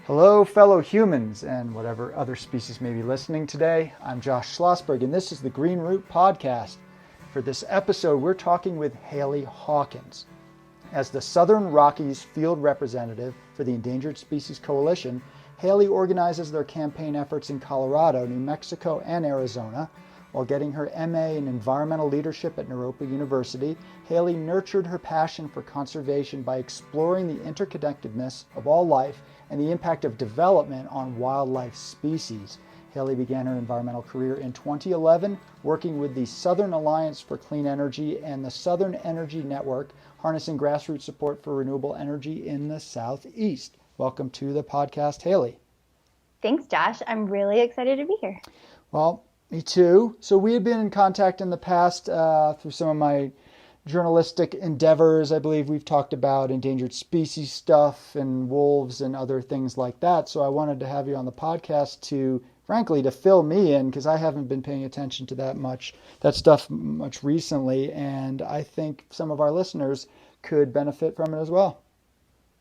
Hello, fellow humans and whatever other species may be listening today. I'm Josh Schlossberg, and this is the Green Root Podcast. For this episode, we're talking with Hailey Hawkins. As the Southern Rockies Field Representative for the Endangered Species Coalition, Hailey organizes their campaign efforts in Colorado, New Mexico, and Arizona. While getting her MA in Environmental Leadership at Naropa University, Hailey nurtured her passion for conservation by exploring the interconnectedness of all life and the impact of development on wildlife species. Hailey began her environmental career in 2011, working with the Southern Alliance for Clean Energy and the Southern Energy Network, harnessing grassroots support for renewable energy in the Southeast. Welcome to the podcast, Hailey. Thanks, Josh. I'm really excited to be here. Well, me too. So we had been in contact in the past through some of my journalistic endeavors. I believe we've talked about endangered species stuff and wolves and other things like that. So I wanted to have you on the podcast to, frankly, to fill me in, because I haven't been paying attention to that stuff much recently. And I think some of our listeners could benefit from it as well.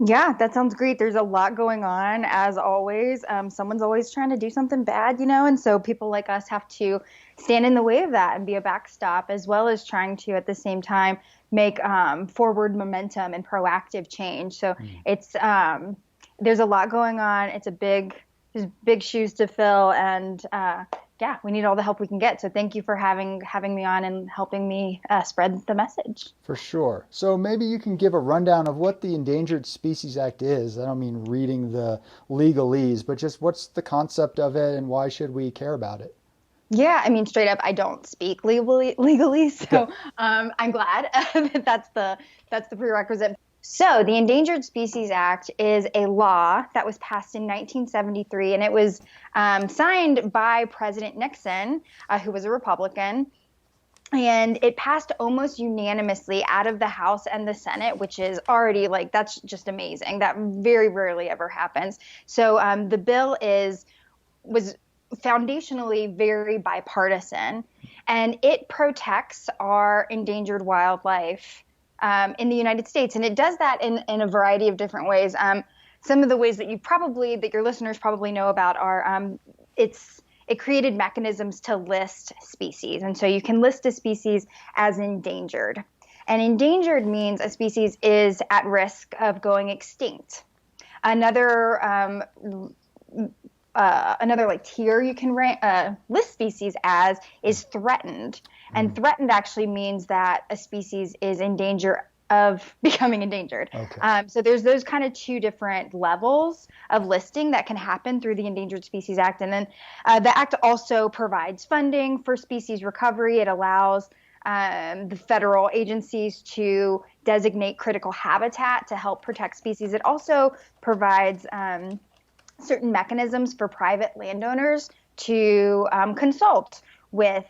Yeah, that sounds great. There's a lot going on, as always. Someone's always trying to do something bad, and so people like us have to stand in the way of that and be a backstop, as well as trying to, at the same time, make forward momentum and proactive change. So it's there's a lot going on. There's big shoes to fill, and yeah, we need all the help we can get. So thank you for having me on and helping me spread the message. For sure. So maybe you can give a rundown of what the Endangered Species Act is. I don't mean reading the legalese, but just what's the concept of it and why should we care about it? Yeah, I mean, straight up, I don't speak legally, so I'm glad that that's the prerequisite. So the Endangered Species Act is a law that was passed in 1973, and it was signed by President Nixon, who was a Republican, and it passed almost unanimously out of the House and the Senate, which is already that's just amazing. That very rarely ever happens. So the bill was foundationally very bipartisan, and it protects our endangered wildlife in the United States. And it does that in a variety of different ways. Some of the ways that your listeners probably know about are it created mechanisms to list species. And so you can list a species as endangered. And endangered means a species is at risk of going extinct. Another tier you can list species as is threatened. And threatened actually means that a species is in danger of becoming endangered. Okay. So there's those kind of two different levels of listing that can happen through the Endangered Species Act. And then the Act also provides funding for species recovery. It allows the federal agencies to designate critical habitat to help protect species. It also provides certain mechanisms for private landowners to consult with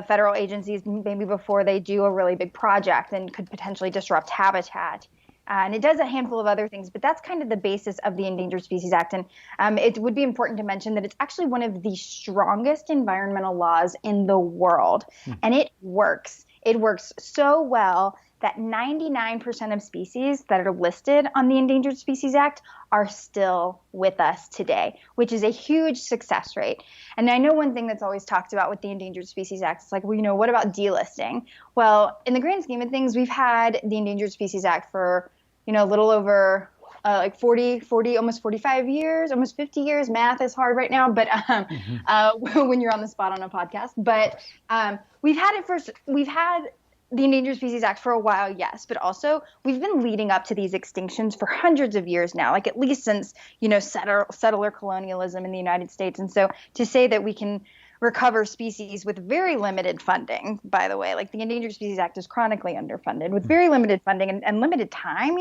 federal agencies maybe before they do a really big project and could potentially disrupt habitat. And it does a handful of other things, but that's kind of the basis of the Endangered Species Act. And it would be important to mention that it's actually one of the strongest environmental laws in the world. And it works. It works so well that 99% of species that are listed on the Endangered Species Act are still with us today, which is a huge success rate. And I know one thing that's always talked about with the Endangered Species Act is what about delisting? Well, in the grand scheme of things, we've had the Endangered Species Act for, a little over 40, almost 45 years, almost 50 years. Math is hard right now, but when you're on the spot on a podcast. But we've had the Endangered Species Act for a while, yes, but also we've been leading up to these extinctions for hundreds of years now, at least since, settler colonialism in the United States. And so to say that we can recover species with very limited funding, by the way, the Endangered Species Act is chronically underfunded with very limited funding and limited time,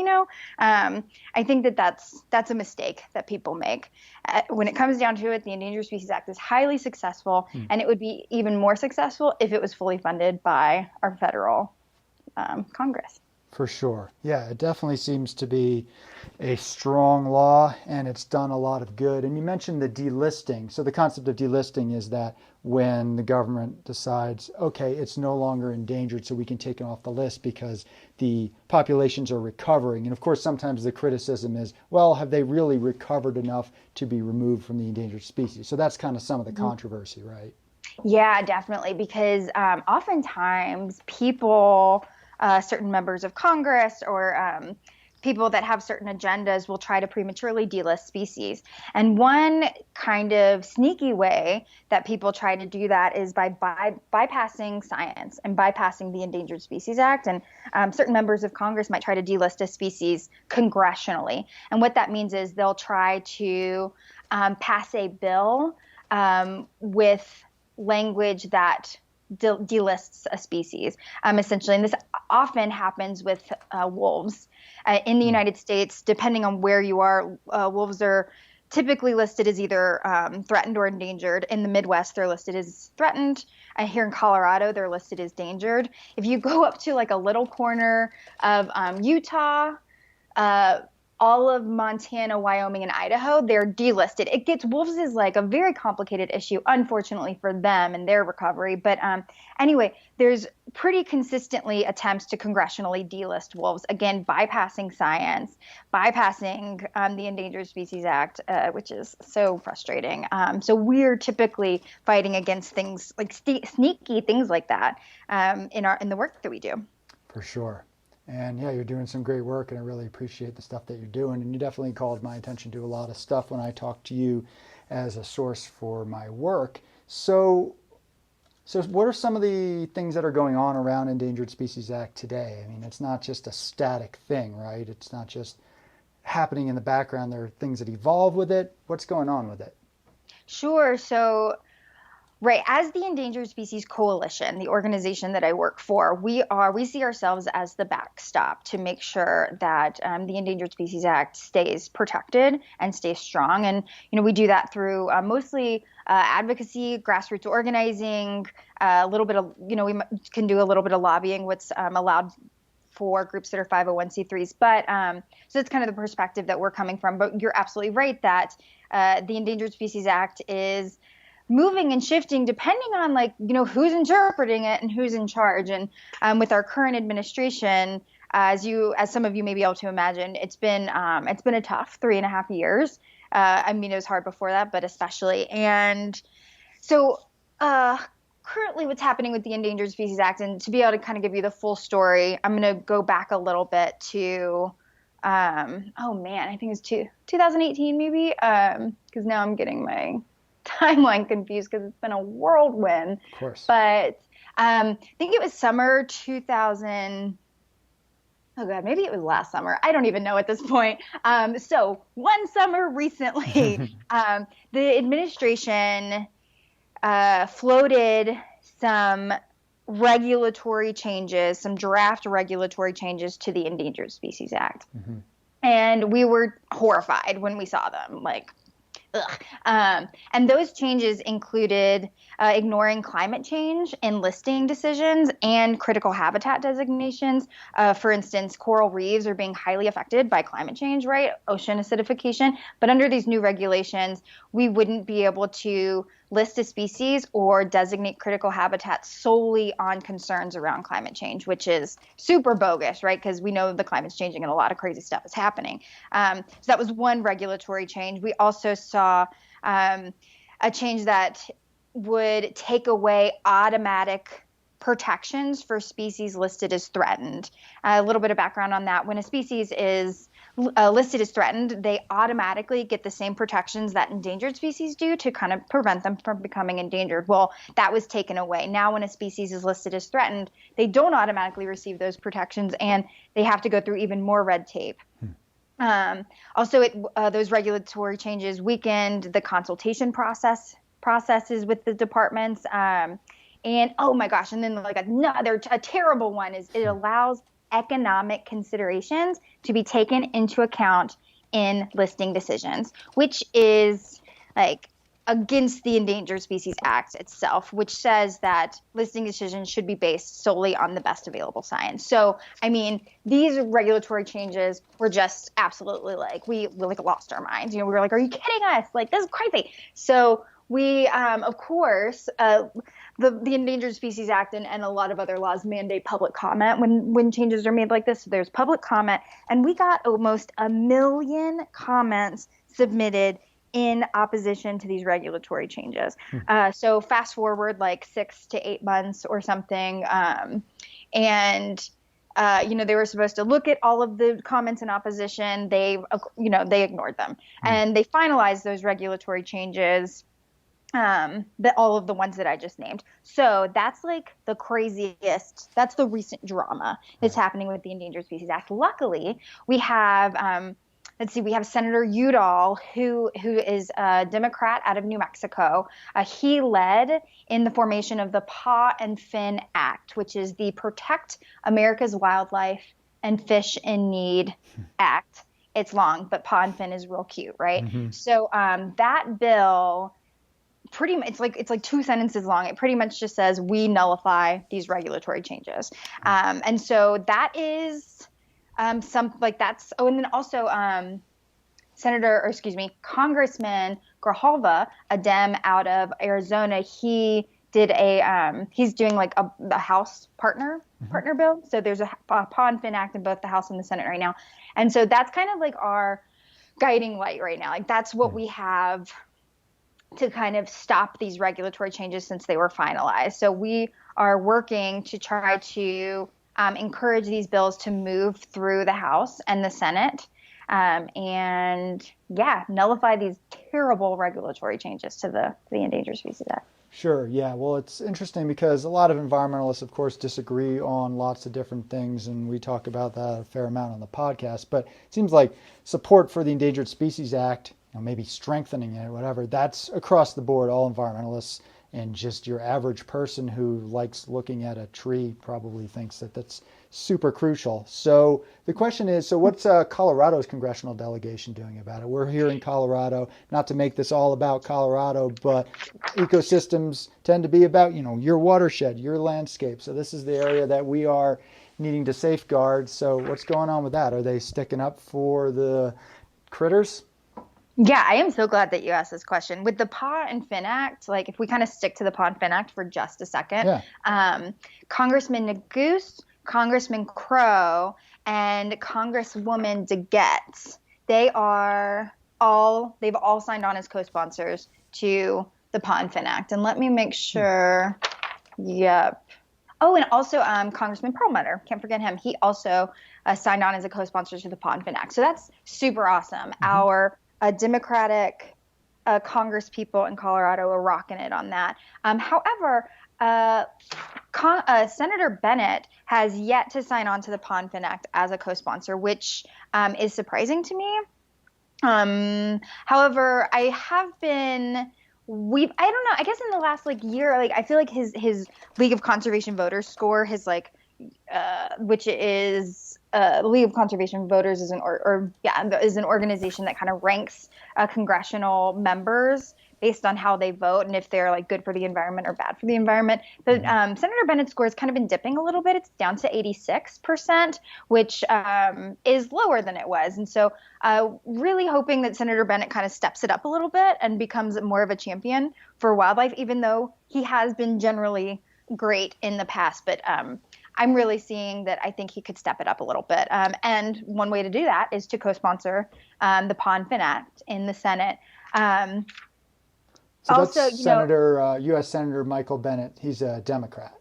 I think that's a mistake that people make. When it comes down to it, the Endangered Species Act is highly successful, and it would be even more successful if it was fully funded by our federal Congress. For sure. Yeah, it definitely seems to be a strong law, and it's done a lot of good. And you mentioned the delisting. So the concept of delisting is that when the government decides, okay, it's no longer endangered, so we can take it off the list because the populations are recovering. And of course, sometimes the criticism is, well, have they really recovered enough to be removed from the endangered species? So that's kind of some of the controversy, right? Yeah, definitely. Because oftentimes people, certain members of Congress or people that have certain agendas will try to prematurely delist species. And one kind of sneaky way that people try to do that is by bypassing science and bypassing the Endangered Species Act. And certain members of Congress might try to delist a species congressionally. And what that means is they'll try to pass a bill with language that delists a species, essentially. And this often happens with wolves. In the United States, depending on where you are, wolves are typically listed as either threatened or endangered. In the Midwest, they're listed as threatened. And here in Colorado, they're listed as endangered. If you go up to like a little corner of Utah, all of Montana, Wyoming, and Idaho, they're delisted. It gets wolves is like a very complicated issue, unfortunately for them and their recovery. But anyway, there's pretty consistently attempts to congressionally delist wolves, again, bypassing science, bypassing the Endangered Species Act, which is so frustrating. So we're typically fighting against things like sneaky things like that in the work that we do. For sure. And yeah, you're doing some great work, and I really appreciate the stuff that you're doing. And you definitely called my attention to a lot of stuff when I talked to you as a source for my work. So what are some of the things that are going on around Endangered Species Act today? I mean, it's not just a static thing, right? It's not just happening in the background. There are things that evolve with it. What's going on with it? Sure. So right. As the Endangered Species Coalition, the organization that I work for, we see ourselves as the backstop to make sure that the Endangered Species Act stays protected and stays strong. And, we do that through mostly advocacy, grassroots organizing, a little bit of, we can do a little bit of lobbying, what's allowed for groups that are 501c3s. But so that's kind of the perspective that we're coming from. But you're absolutely right that the Endangered Species Act is moving and shifting depending on who's interpreting it and who's in charge. And with our current administration, as some of you may be able to imagine, it's been a tough 3.5 years. I mean, it was hard before that, but especially. And so currently what's happening with the Endangered Species Act, and to be able to kind of give you the full story, I'm going to go back a little bit to I think it's 2018 maybe, because now I'm getting my timeline confused because it's been a whirlwind. Of course. But I think it was summer 2000. Oh God, maybe it was last summer. I don't even know at this point. So one summer recently, the administration floated some regulatory changes, some draft regulatory changes to the Endangered Species Act. Mm-hmm. And we were horrified when we saw them, ugh. And those changes included ignoring climate change in listing decisions and critical habitat designations. For instance, coral reefs are being highly affected by climate change, right? Ocean acidification. But under these new regulations, we wouldn't be able to list a species or designate critical habitats solely on concerns around climate change, which is super bogus, right? Because we know the climate's changing and a lot of crazy stuff is happening. So that was one regulatory change. We also saw a change that would take away automatic protections for species listed as threatened. A little bit of background on that. When a species is listed as threatened, they automatically get the same protections that endangered species do to kind of prevent them from becoming endangered. Well, that was taken away. Now when a species is listed as threatened, they don't automatically receive those protections, and they have to go through even more red tape. Also, those regulatory changes weakened the consultation processes with the departments. And oh my gosh, and then a terrible one is it allows economic considerations to be taken into account in listing decisions, which is against the Endangered Species Act itself, which says that listing decisions should be based solely on the best available science. So, I mean, these regulatory changes were just absolutely like, we like lost our minds. We were like, are you kidding us? Like, this is crazy. So we, of course, the Endangered Species Act and a lot of other laws mandate public comment when changes are made like this. So there's public comment, and we got almost 1 million comments submitted in opposition to these regulatory changes. So fast forward like 6 to 8 months or something, and they were supposed to look at all of the comments in opposition. They ignored them, and they finalized those regulatory changes. All of the ones that I just named. So that's like the craziest, that's the recent drama that's happening with the Endangered Species Act. Luckily, we have, we have Senator Udall, who is a Democrat out of New Mexico. He led in the formation of the Paw and Fin Act, which is the Protect America's Wildlife and Fish in Need Act. It's long, but Paw and Fin is real cute, right? Mm-hmm. So that bill pretty much, it's like 2 sentences long. It pretty much just says we nullify these regulatory changes. And so that is and then also Congressman Grijalva, a Dem out of Arizona, he did he's doing like the House partner bill. So there's a Paw and Fin Act in both the House and the Senate right now. And so that's kind of like our guiding light right now. Like that's what we have to kind of stop these regulatory changes since they were finalized. So we are working to try to encourage these bills to move through the House and the Senate, nullify these terrible regulatory changes to the Endangered Species Act. Sure. Yeah. Well, it's interesting because a lot of environmentalists, of course, disagree on lots of different things, and we talk about that a fair amount on the podcast. But it seems like support for the Endangered Species Act, maybe strengthening it, whatever, that's across the board, all environmentalists, and just your average person who likes looking at a tree probably thinks that that's super crucial. So the question is, so what's Colorado's congressional delegation doing about it? We're here in Colorado, not to make this all about Colorado, but ecosystems tend to be about, your watershed, your landscape. So this is the area that we are needing to safeguard. So what's going on with that? Are they sticking up for the critters? Yeah, I am so glad that you asked this question. With the Paw and Fin Act, like if we kind of stick to the Paw and Fin Act for just a second, Congressman Neguse, Congressman Crow, and Congresswoman DeGette, they've all signed on as co-sponsors to the Paw and Fin Act. And let me make sure. Yep. Oh, and also Congressman Perlmutter, can't forget him. He also signed on as a co-sponsor to the Paw and Fin Act. So that's super awesome. Mm-hmm. Our Democratic Congress people in Colorado are rocking it on that. However, Senator Bennett has yet to sign on to the Paw and Fin Act as a co-sponsor, which is surprising to me. However, I don't know, I guess in the last year, I feel like his League of Conservation Voters score has which is the League of Conservation Voters is an organization that kind of ranks congressional members based on how they vote and if they're good for the environment or bad for the environment. But Senator Bennett's score has kind of been dipping a little bit. It's down to 86%, which is lower than it was. And so really hoping that Senator Bennett kind of steps it up a little bit and becomes more of a champion for wildlife, even though he has been generally great in the past. But I'm really seeing that I think he could step it up a little bit. And one way to do that is to co-sponsor the Paw and Fin Act in the Senate. So also, that's U.S. Senator Michael Bennet. He's a Democrat.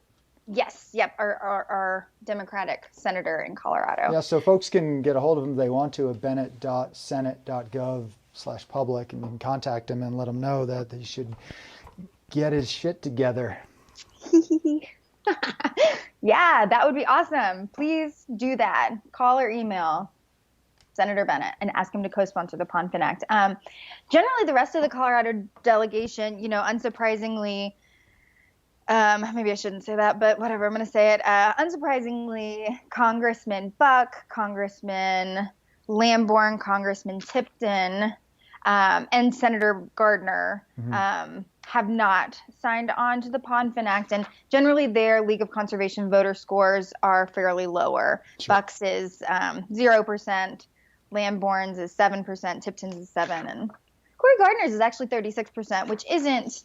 Yes. Yep. Our Democratic senator in Colorado. Yeah. So folks can get a hold of him if they want to at bennett.senate.gov/public, and you can contact him and let him know that he should get his shit together. Yeah, that would be awesome. Please do that. Call or email Senator Bennett and ask him to co-sponsor the Paw and Fin Act. Generally, the rest of the Colorado delegation, unsurprisingly, maybe I shouldn't say that, but whatever, I'm going to say it. Unsurprisingly, Congressman Buck, Congressman Lamborn, Congressman Tipton, and Senator Gardner have not signed on to the Pond Fin Act. And generally their League of Conservation voter scores are fairly lower. Sure. Bucks is 0%, Lamborn's is 7%, Tipton's is 7%, and Cory Gardner's is actually 36%, which isn't,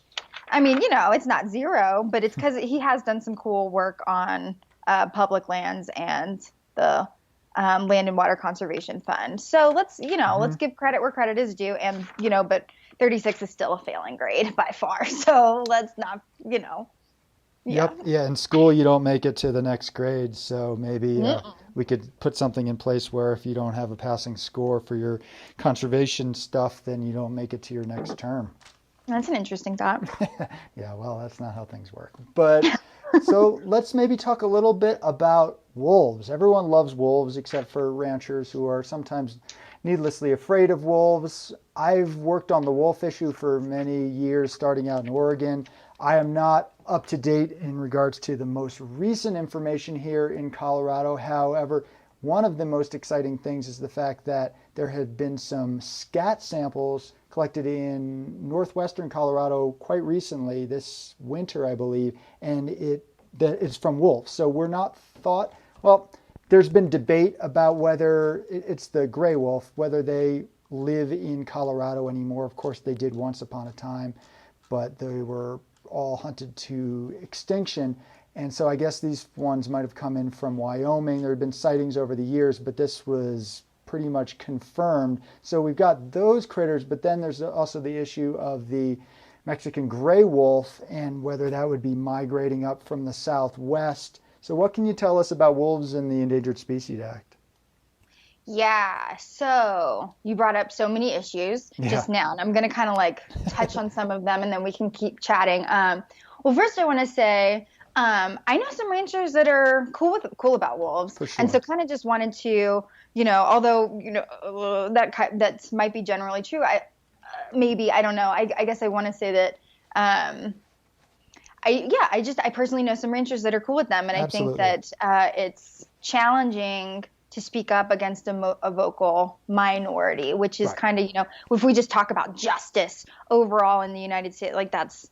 I mean, it's not zero, but it's because he has done some cool work on public lands and the Land and Water Conservation Fund. So let's give credit where credit is due. And, but 36 is still a failing grade by far. So let's not, Yep. Yeah. In school, you don't make it to the next grade. So maybe we could put something in place where if you don't have a passing score for your conservation stuff, then you don't make it to your next term. That's an interesting thought. Yeah. Well, that's not how things work. But so let's maybe talk a little bit about wolves. Everyone loves wolves except for ranchers who are sometimes needlessly afraid of wolves. I've worked on the wolf issue for many years, starting out in Oregon. I am not up to date in regards to the most recent information here in Colorado. However, one of the most exciting things is the fact that there had been some scat samples collected in northwestern Colorado quite recently, this winter, I believe, and it's from wolves. So we're not thought, well, there's been debate about whether it's the gray wolf, whether they live in Colorado anymore. Of course, they did once upon a time, but they were all hunted to extinction. And so I guess these ones might have come in from Wyoming. There had been sightings over the years, but this was pretty much confirmed. So we've got those critters, but then there's also the issue of the Mexican gray wolf and whether that would be migrating up from the southwest. So what can you tell us about wolves in the Endangered Species Act? Yeah, so you brought up so many issues just now, and I'm going to kind of touch on some of them, and then we can keep chatting. Well, first I want to say I know some ranchers that are cool about wolves, For sure. And so kind of just wanted to, although that might be generally true. I don't know. I guess I want to say that I personally know some ranchers that are cool with them, and Absolutely. I think that it's challenging to speak up against a vocal minority, which is kind of, if we just talk about justice overall in the United States, that's,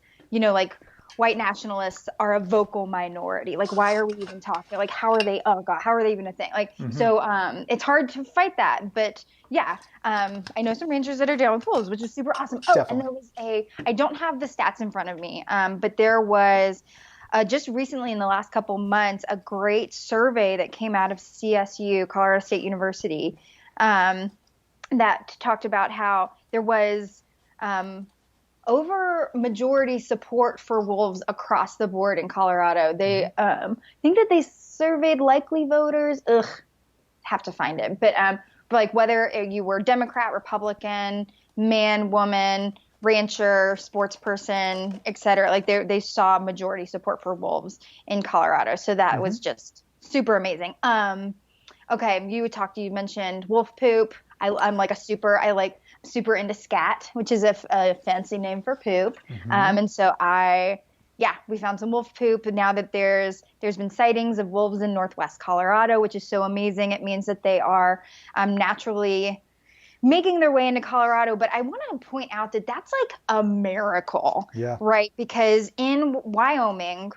white nationalists are a vocal minority. Why are we even talking? How are they, oh God, how are they even a thing? So it's hard to fight that. But yeah, I know some ranchers that are down with wolves, which is super awesome. Oh, Definitely. And there was I don't have the stats in front of me, but there was just recently in the last couple months, a great survey that came out of CSU, Colorado State University, that talked about how there was over majority support for wolves across the board in Colorado. They think that they surveyed likely voters. Have to find it. But whether you were Democrat, Republican, man, woman, rancher, sports person, et cetera, they saw majority support for wolves in Colorado. So that was just super amazing. Okay, you mentioned wolf poop. I'm super into scat, which is a fancy name for poop. And so we found some wolf poop. And now that there's been sightings of wolves in northwest Colorado, which is so amazing. It means that they are naturally making their way into Colorado. But I want to point out that that's a miracle, right? Because in Wyoming,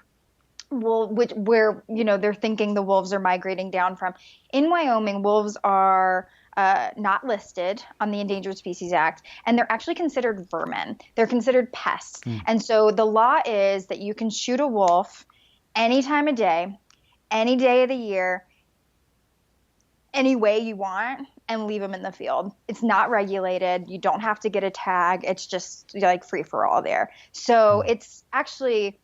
where they're thinking the wolves are migrating down from, in Wyoming, wolves are not listed on the Endangered Species Act, and they're actually considered vermin. They're considered pests. And so the law is that you can shoot a wolf any time of day, any day of the year, any way you want, and leave them in the field. It's not regulated. You don't have to get a tag. It's just free for all there. So it's actually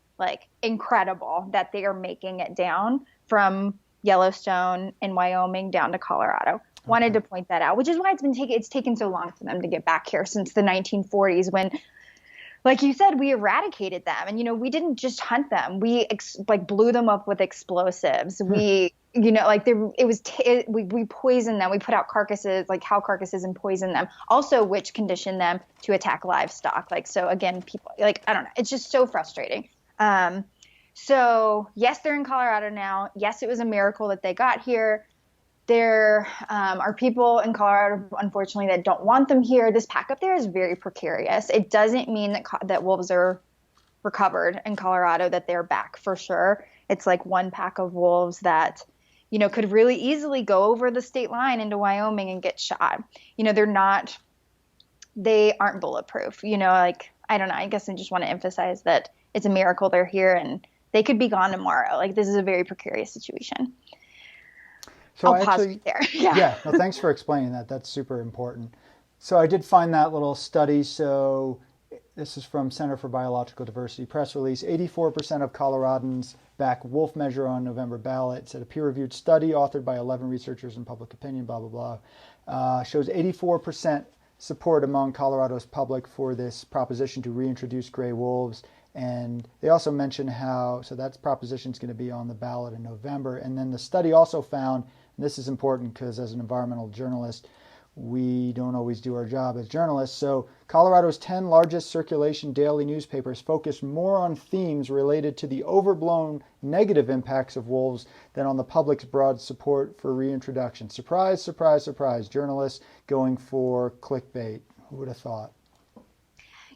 incredible that they are making it down from Yellowstone in Wyoming down to Colorado. Wanted to point that out, which is why it's taken so long for them to get back here since the 1940s when, like you said, we eradicated them. And, we didn't just hunt them. We blew them up with explosives. We, we poisoned them. We put out carcasses, cow carcasses, and poisoned them. Also, which conditioned them to attack livestock. So again, people I don't know. It's just so frustrating. So yes, they're in Colorado now. Yes, it was a miracle that they got here. there are people in Colorado, unfortunately, that don't want them here. This pack up there is very precarious. It doesn't mean that wolves are recovered in Colorado, that they're back for sure. It's like one pack of wolves that, could really easily go over the state line into Wyoming and get shot. They aren't bulletproof. Like, I don't know. I guess I just want to emphasize that it's a miracle they're here and they could be gone tomorrow. Like, this is a very precarious situation. So I'll pause right there. Yeah. No, thanks for explaining that. That's super important. So I did find that little study. So this is from Center for Biological Diversity press release. 84% of Coloradans back wolf measure on November ballot. It's a peer-reviewed study authored by 11 researchers in public opinion, blah, blah, blah. Shows 84% support among Colorado's public for this proposition to reintroduce gray wolves. And they also mention so that proposition is going to be on the ballot in November. And then the study also found, and this is important because as an environmental journalist, we don't always do our job as journalists. So Colorado's 10 largest circulation daily newspapers focus more on themes related to the overblown negative impacts of wolves than on the public's broad support for reintroduction. Surprise, surprise, surprise. Journalists going for clickbait. Who would have thought?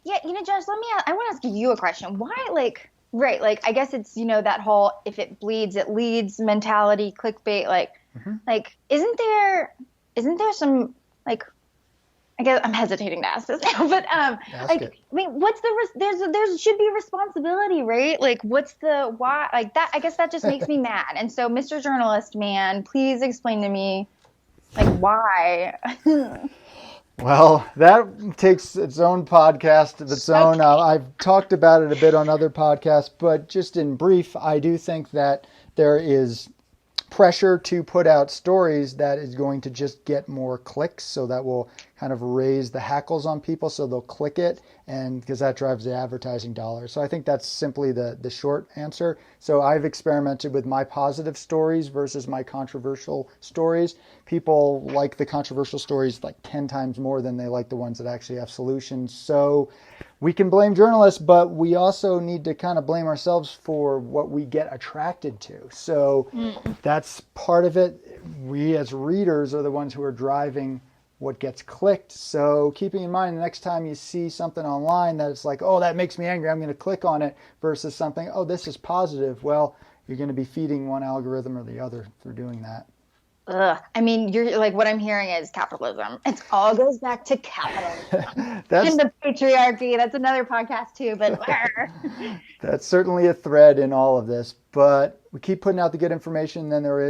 Yeah, Josh, I want to ask you a question. Why, right, I guess it's, that whole if it bleeds, it leads mentality, clickbait, isn't there some, I guess I'm hesitating to ask this now, but what's there should be responsibility, right? What's the why? That, I guess that just makes me mad. And so, Mr. Journalist Man, please explain to me, why? Well, that takes its own podcast of its own. I've talked about it a bit on other podcasts, but just in brief, I do think that there is pressure to put out stories that is going to just get more clicks, so that will kind of raise the hackles on people, so they'll click it, and because that drives the advertising dollars. So I think that's simply the short answer. So I've experimented with my positive stories versus my controversial stories. People like the controversial stories 10 times more than they like the ones that actually have solutions. So we can blame journalists, but we also need to kind of blame ourselves for what we get attracted to. So that's part of it. We as readers are the ones who are driving what gets clicked. So keeping in mind the next time you see something online that it's oh, that makes me angry, I'm going to click on it, versus something, oh, this is positive. Well, you're going to be feeding one algorithm or the other through doing that. Ugh. I mean, you're what I'm hearing is capitalism. It all goes back to capitalism and the patriarchy. That's another podcast too, but that's certainly a thread in all of this. But we keep putting out the good information. Then there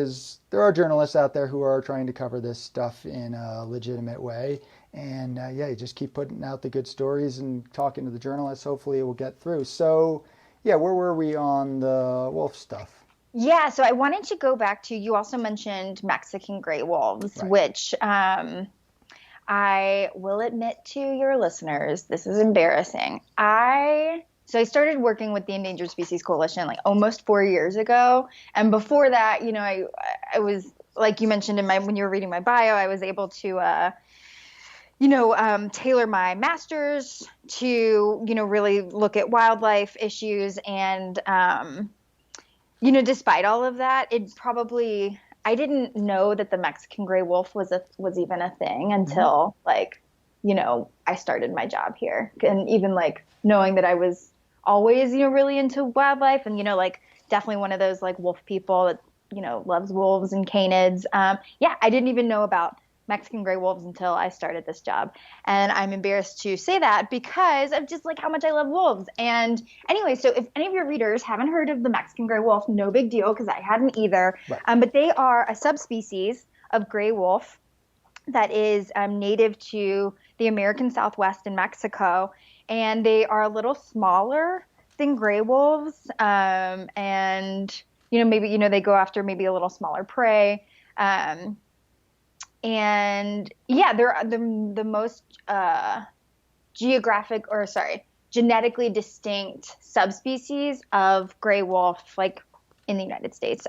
are journalists out there who are trying to cover this stuff in a legitimate way. And you just keep putting out the good stories and talking to the journalists. Hopefully it will get through. So where were we on the wolf stuff? Yeah, so I wanted to go back to, you also mentioned Mexican gray wolves, right, which I will admit to your listeners, this is embarrassing. I started working with the Endangered Species Coalition almost 4 years ago. And before that, I was, like you mentioned when you were reading my bio, I was able to, tailor my master's to, really look at wildlife issues. And, despite all of that, I didn't know that the Mexican gray wolf was even a thing until I started my job here. And even knowing that I was always, really into wildlife and, definitely one of those wolf people that, loves wolves and canids. I didn't even know about Mexican gray wolves until I started this job. And I'm embarrassed to say that because of just how much I love wolves. And anyway, so if any of your readers haven't heard of the Mexican gray wolf, no big deal, because I hadn't either. Right. But they are a subspecies of gray wolf that is native to the American Southwest in Mexico. And they are a little smaller than gray wolves. And, maybe, they go after maybe a little smaller prey. And they're the most genetically distinct subspecies of gray wolf, in the United States.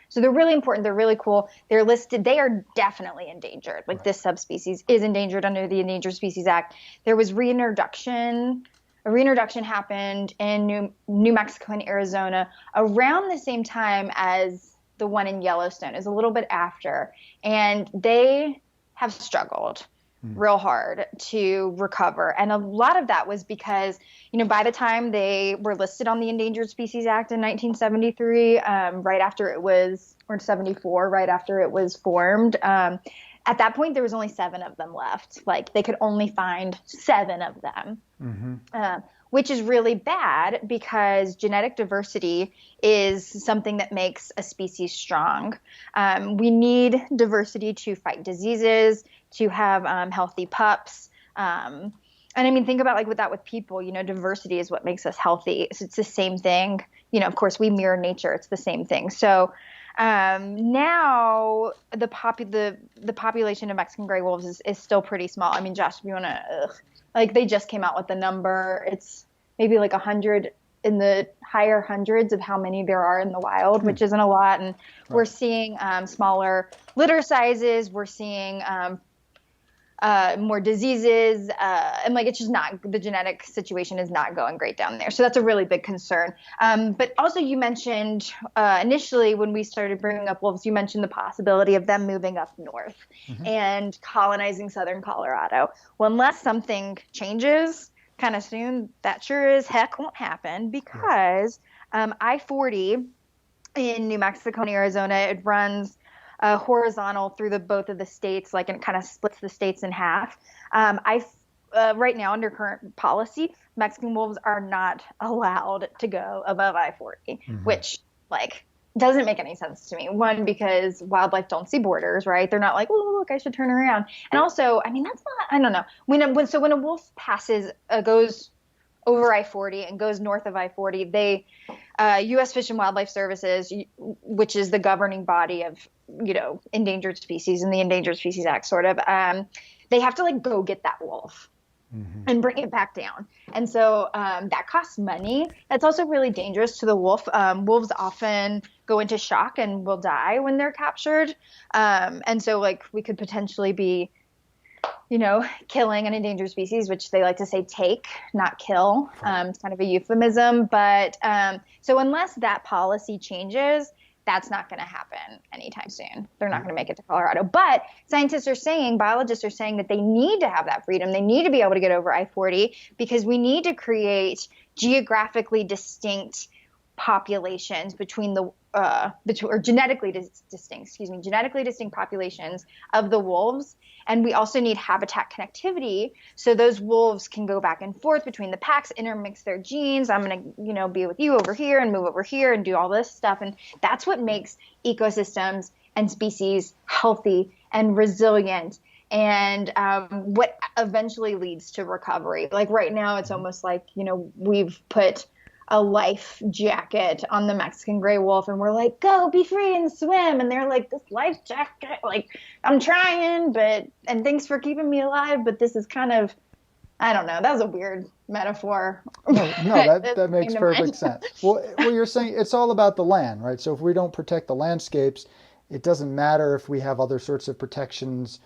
So they're really important. They're really cool. They're listed. They are definitely endangered. This subspecies is endangered under the Endangered Species Act. There was reintroduction. A reintroduction happened in New Mexico and Arizona around the same time as the one in Yellowstone, is a little bit after, and they have struggled real hard to recover. And a lot of that was because, by the time they were listed on the Endangered Species Act in 1973, right after it was, or 74, right after it was formed, at that point, there was only 7 of them left. Like, they could only find 7 of them, which is really bad because genetic diversity is something that makes a species strong. We need diversity to fight diseases, to have healthy pups. And I mean, think about with people, diversity is what makes us healthy. So it's the same thing. Of course, we mirror nature. It's the same thing. So now the population of Mexican gray wolves is still pretty small. I mean, Josh, if you want to, they just came out with the number. It's maybe 100, in the higher hundreds of how many there are in the wild, which isn't a lot. And we're seeing smaller litter sizes. We're seeing more diseases, and it's just not, the genetic situation is not going great down there. So that's a really big concern. But also you mentioned initially when we started bringing up wolves, you mentioned the possibility of them moving up north and colonizing southern Colorado. Well, unless something changes kind of soon, that sure as heck won't happen, because I-40 in New Mexico and Arizona, it runs horizontal through both of the states, and it kind of splits the states in half. Right now, under current policy, Mexican wolves are not allowed to go above I-40, which doesn't make any sense to me. One, because wildlife don't see borders, right? They're not like, oh, look, I should turn around. And also, I mean, that's not, I don't know. When a wolf passes, goes over I-40 and goes north of I-40, they, U.S. Fish and Wildlife Services, which is the governing body of, endangered species and the Endangered Species Act, sort of, they have to go get that wolf and bring it back down. And so that costs money. That's also really dangerous to the wolf. Wolves often go into shock and will die when they're captured. And so we could potentially be, killing an endangered species, which they like to say take, not kill. It's kind of a euphemism. But so unless that policy changes, that's not going to happen anytime soon. They're not going to make it to Colorado. But biologists are saying that they need to have that freedom. They need to be able to get over I-40 because we need to create geographically distinct populations genetically distinct populations of the wolves. And we also need habitat connectivity so those wolves can go back and forth between the packs, intermix their genes. I'm going to, be with you over here and move over here and do all this stuff. And that's what makes ecosystems and species healthy and resilient, and what eventually leads to recovery. Right now, it's almost we've put a life jacket on the Mexican gray wolf and we're like, go be free and swim. And they're like, this life jacket, I'm trying, and thanks for keeping me alive. But this is kind of, I don't know. That was a weird metaphor. No, that makes perfect sense. Well, you're saying it's all about the land, right? So if we don't protect the landscapes, it doesn't matter if we have other sorts of protections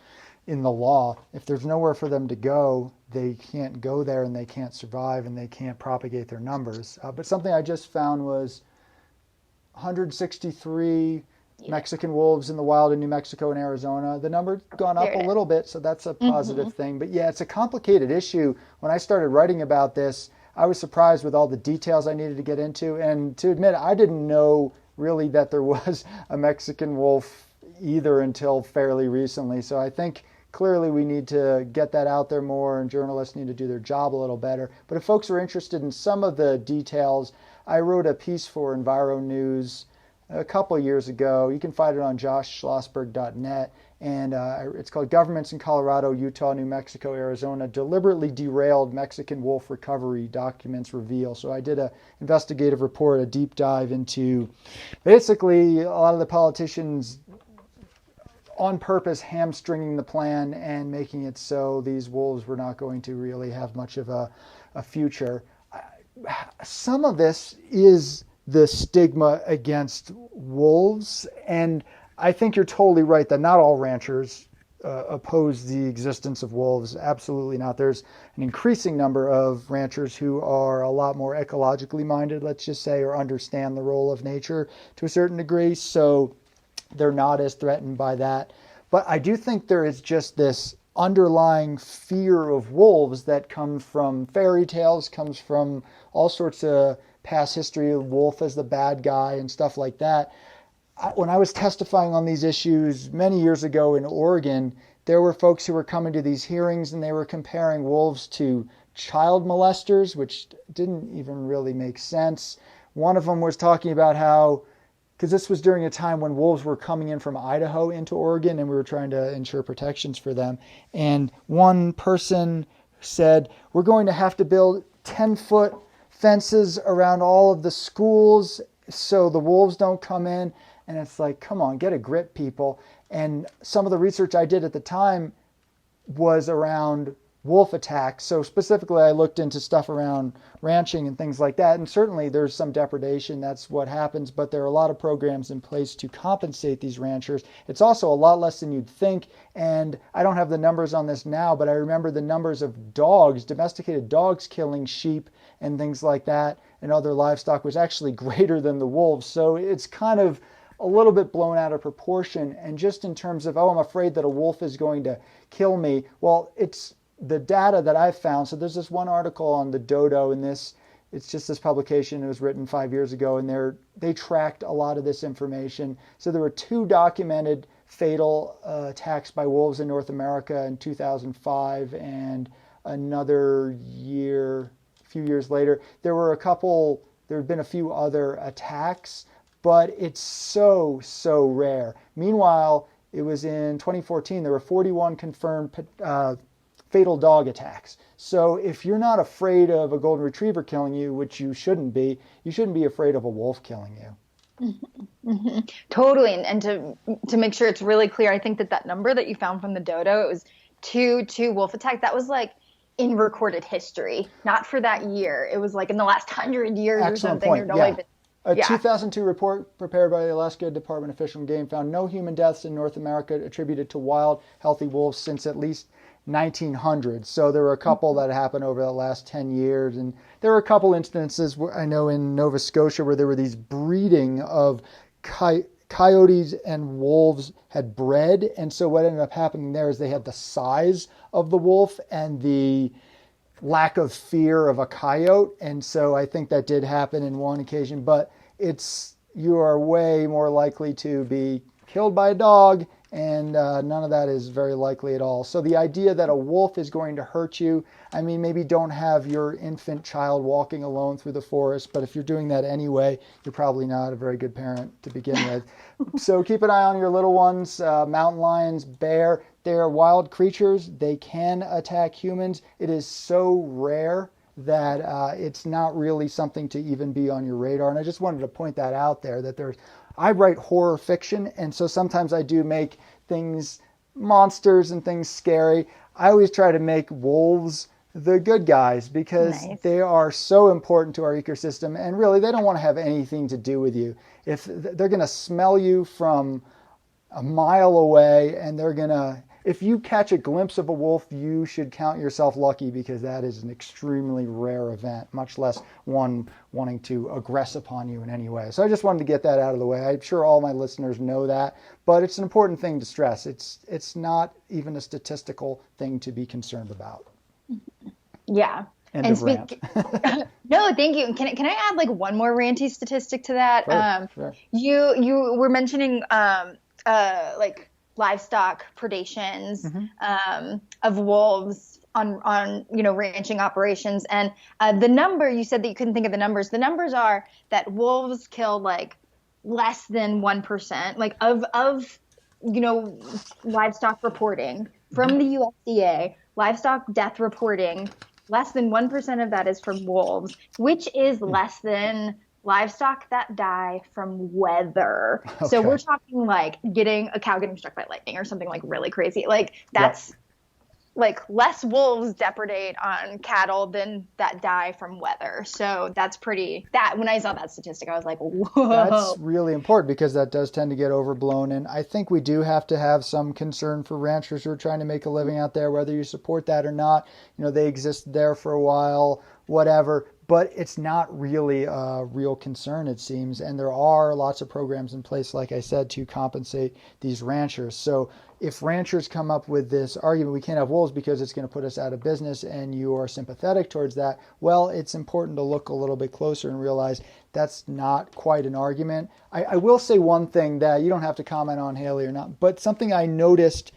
in the law. If there's nowhere for them to go, they can't go there and they can't survive and they can't propagate their numbers. But something I just found was 163 Mexican wolves in the wild in New Mexico and Arizona. The number's gone up a little bit, so that's a positive thing. But yeah, it's a complicated issue. When I started writing about this, I was surprised with all the details I needed to get into. And to admit, I didn't know really that there was a Mexican wolf either until fairly recently. So I think clearly we need to get that out there more, and journalists need to do their job a little better. But if folks are interested in some of the details, I wrote a piece for Enviro News a couple years ago. You can find it on joshschlossberg.net. And it's called Governments in Colorado, Utah, New Mexico, Arizona Deliberately Derailed Mexican Wolf Recovery Documents Reveal. So I did an investigative report, a deep dive into basically a lot of the politicians on purpose hamstringing the plan and making it so these wolves were not going to really have much of a future. Some of this is the stigma against wolves, and I think you're totally right that not all ranchers oppose the existence of wolves. Absolutely not. There's an increasing number of ranchers who are a lot more ecologically minded, let's just say, or understand the role of nature to a certain degree. So they're not as threatened by that. But I do think there is just this underlying fear of wolves that comes from fairy tales, comes from all sorts of past history of wolf as the bad guy and stuff like that. When I was testifying on these issues many years ago in Oregon, there were folks who were coming to these hearings and they were comparing wolves to child molesters, which didn't even really make sense. One of them was talking about how, because this was during a time when wolves were coming in from Idaho into Oregon and we were trying to ensure protections for them. And one person said, we're going to have to build 10-foot fences around all of the schools so the wolves don't come in. And it's like, come on, get a grip, people. And some of the research I did at the time was around wolf attacks. So specifically, I looked into stuff around ranching and things like that. And certainly there's some depredation. That's what happens. But there are a lot of programs in place to compensate these ranchers. It's also a lot less than you'd think. And I don't have the numbers on this now, but I remember the numbers of dogs, domesticated dogs killing sheep and things like that and other livestock was actually greater than the wolves. So it's kind of a little bit blown out of proportion. And just in terms of, I'm afraid that a wolf is going to kill me. Well, it's the data that I've found. So there's this one article on the dodo and it's just this publication. It was written 5 years ago and they tracked a lot of this information. So there were 2 documented fatal attacks by wolves in North America in 2005 and another year, a few years later. There had been a few other attacks, but it's so rare. Meanwhile, it was in 2014, there were 41 confirmed fatal dog attacks. So if you're not afraid of a golden retriever killing you, which you shouldn't be afraid of a wolf killing you. Mm-hmm. Mm-hmm. Totally. And to make sure it's really clear, I think that number that you found from the dodo, it was two wolf attacks. That was like in recorded history, not for that year. It was like in the last 100 years. Excellent or something. Point. Yeah. A Yeah. 2002 report prepared by the Alaska Department of Fish and Game found no human deaths in North America attributed to wild, healthy wolves since at least 1900. So there were a couple that happened over the last 10 years. And there were a couple instances, I know in Nova Scotia, where there were these breeding of coyotes and wolves had bred. And so what ended up happening there is they had the size of the wolf and the lack of fear of a coyote. And so I think that did happen in one occasion, but you are way more likely to be killed by a dog, and none of that is very likely at all. So the idea that a wolf is going to hurt you, I mean, maybe don't have your infant child walking alone through the forest, but if you're doing that anyway, you're probably not a very good parent to begin with. So keep an eye on your little ones, mountain lions, bear. They are wild creatures. They can attack humans. It is so rare that it's not really something to even be on your radar. And I just wanted to point that out there, that I write horror fiction, and so sometimes I do make things, monsters and things scary. I always try to make wolves the good guys because they are so important to our ecosystem, and really they don't want to have anything to do with you. If they're going to smell you from a mile away, and if you catch a glimpse of a wolf, you should count yourself lucky, because that is an extremely rare event, much less one wanting to aggress upon you in any way. So I just wanted to get that out of the way. I'm sure all my listeners know that, but it's an important thing to stress. It's not even a statistical thing to be concerned about. Yeah. End of rant. No, thank you. Can I add like one more ranty statistic to that? Sure. You were mentioning like livestock predations of wolves on ranching operations, and the number, you said that you couldn't think of the numbers. The numbers are that wolves kill like less than 1%, like of livestock reporting from the USDA, livestock death reporting. Less than 1% of that is from wolves, which is less than livestock that die from weather. Okay. So we're talking like a cow getting struck by lightning or something like really crazy. Like that's like less wolves depredate on cattle than that die from weather. So that's when I saw that statistic, I was like, whoa. That's really important, because that does tend to get overblown. And I think we do have to have some concern for ranchers who are trying to make a living out there, whether you support that or not. They existed there for a while. whatever, but it's not really a real concern, it seems. And there are lots of programs in place, like I said, to compensate these ranchers. So if ranchers come up with this argument, we can't have wolves because it's going to put us out of business, and you are sympathetic towards that, well, it's important to look a little bit closer and realize that's not quite an argument. I will say one thing that you don't have to comment on, Hailey, or not, but something I noticed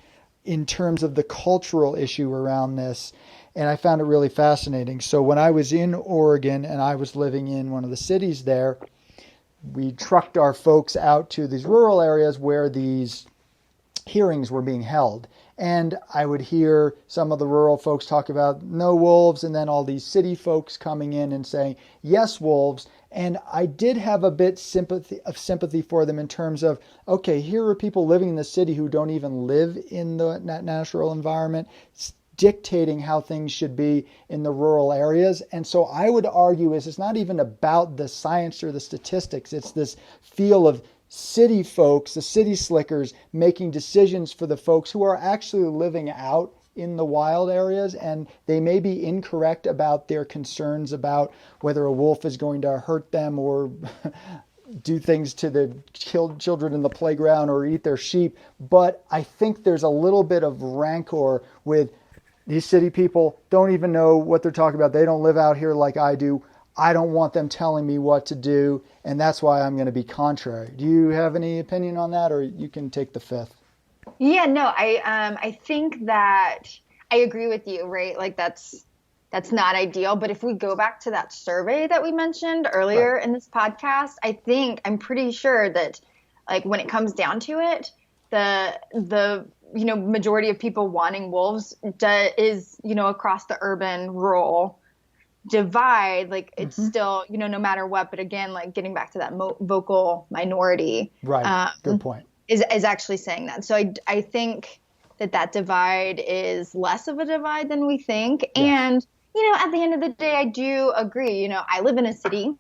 in terms of the cultural issue around this, and I found it really fascinating. So when I was in Oregon and I was living in one of the cities there, we trucked our folks out to these rural areas where these hearings were being held. And I would hear some of the rural folks talk about no wolves, and then all these city folks coming in and saying, yes, wolves. And I did have a bit sympathy for them in terms of, okay, here are people living in the city who don't even live in the natural environment, dictating how things should be in the rural areas. And so I would argue it's not even about the science or the statistics. It's this feel of city folks, the city slickers, making decisions for the folks who are actually living out in the wild areas, and they may be incorrect about their concerns about whether a wolf is going to hurt them or do things to the children in the playground or eat their sheep. But I think there's a little bit of rancor with these city people don't even know what they're talking about. They don't live out here like I do. I don't want them telling me what to do, and that's why I'm going to be contrary. Do you have any opinion on that, or you can take the fifth? Yeah, no, I think that I agree with you, right? Like that's not ideal. But if we go back to that survey that we mentioned earlier in this podcast, I'm pretty sure that, like, when it comes down to it, the majority of people wanting wolves is across the urban rural divide. Like it's still no matter what. But again, like getting back to that vocal minority, right? Good point. Is actually saying that. So I think that divide is less of a divide than we think. Yes. And at the end of the day, I do agree. I live in a city.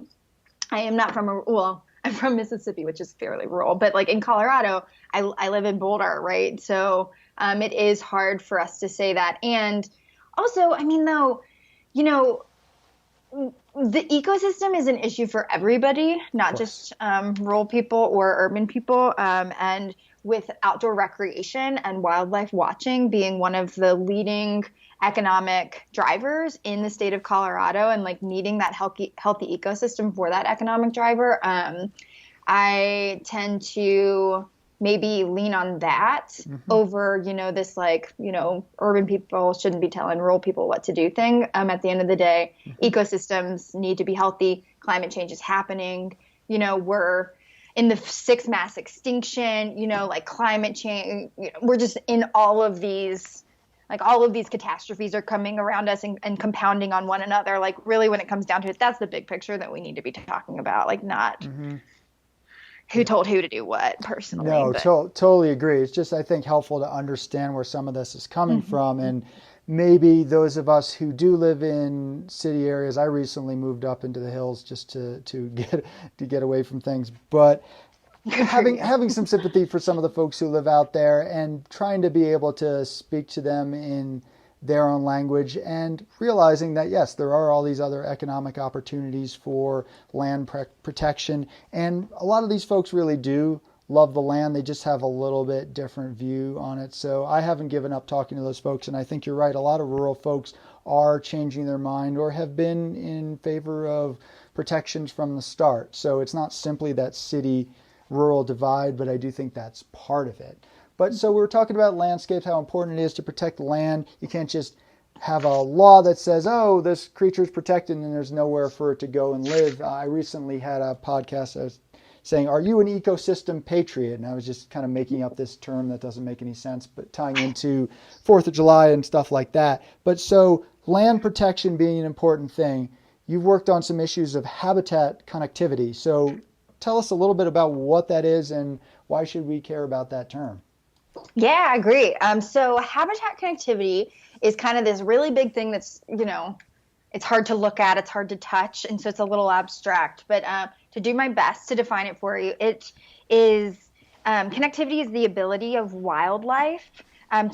I am not I'm from Mississippi, which is fairly rural, but like in Colorado, I live in Boulder, right? So it is hard for us to say that. And also, I mean, though, the ecosystem is an issue for everybody, not just rural people or urban people. And with outdoor recreation and wildlife watching being one of the leading economic drivers in the state of Colorado, and like needing that healthy ecosystem for that economic driver, I tend to maybe lean on that over, this like, urban people shouldn't be telling rural people what to do thing. At the end of the day, ecosystems need to be healthy. Climate change is happening. We're in the sixth mass extinction, like climate change. We're just in all of these catastrophes are coming around us and compounding on one another. Like really, when it comes down to it, that's the big picture that we need to be talking about, like not who told who to do what personally. No, totally agree. It's just, I think, helpful to understand where some of this is coming from. And maybe those of us who do live in city areas, I recently moved up into the hills just to get away from things. But having some sympathy for some of the folks who live out there and trying to be able to speak to them in their own language, and realizing that, yes, there are all these other economic opportunities for land protection. And a lot of these folks really do love the land. They just have a little bit different view on it. So I haven't given up talking to those folks. And I think you're right. A lot of rural folks are changing their mind or have been in favor of protections from the start. So it's not simply that city-rural divide, but I do think that's part of it. But so we were talking about landscapes, how important it is to protect land. You can't just have a law that says, oh, this creature is protected and there's nowhere for it to go and live. I recently had a podcast that was saying, are you an ecosystem patriot? And I was just kind of making up this term that doesn't make any sense, but tying into 4th of July and stuff like that. But so land protection being an important thing, you've worked on some issues of habitat connectivity. So tell us a little bit about what that is and why should we care about that term? Yeah, I agree. So habitat connectivity is kind of this really big thing that's, it's hard to look at, it's hard to touch, and so it's a little abstract. But to do my best to define it for you, it is connectivity is the ability of wildlife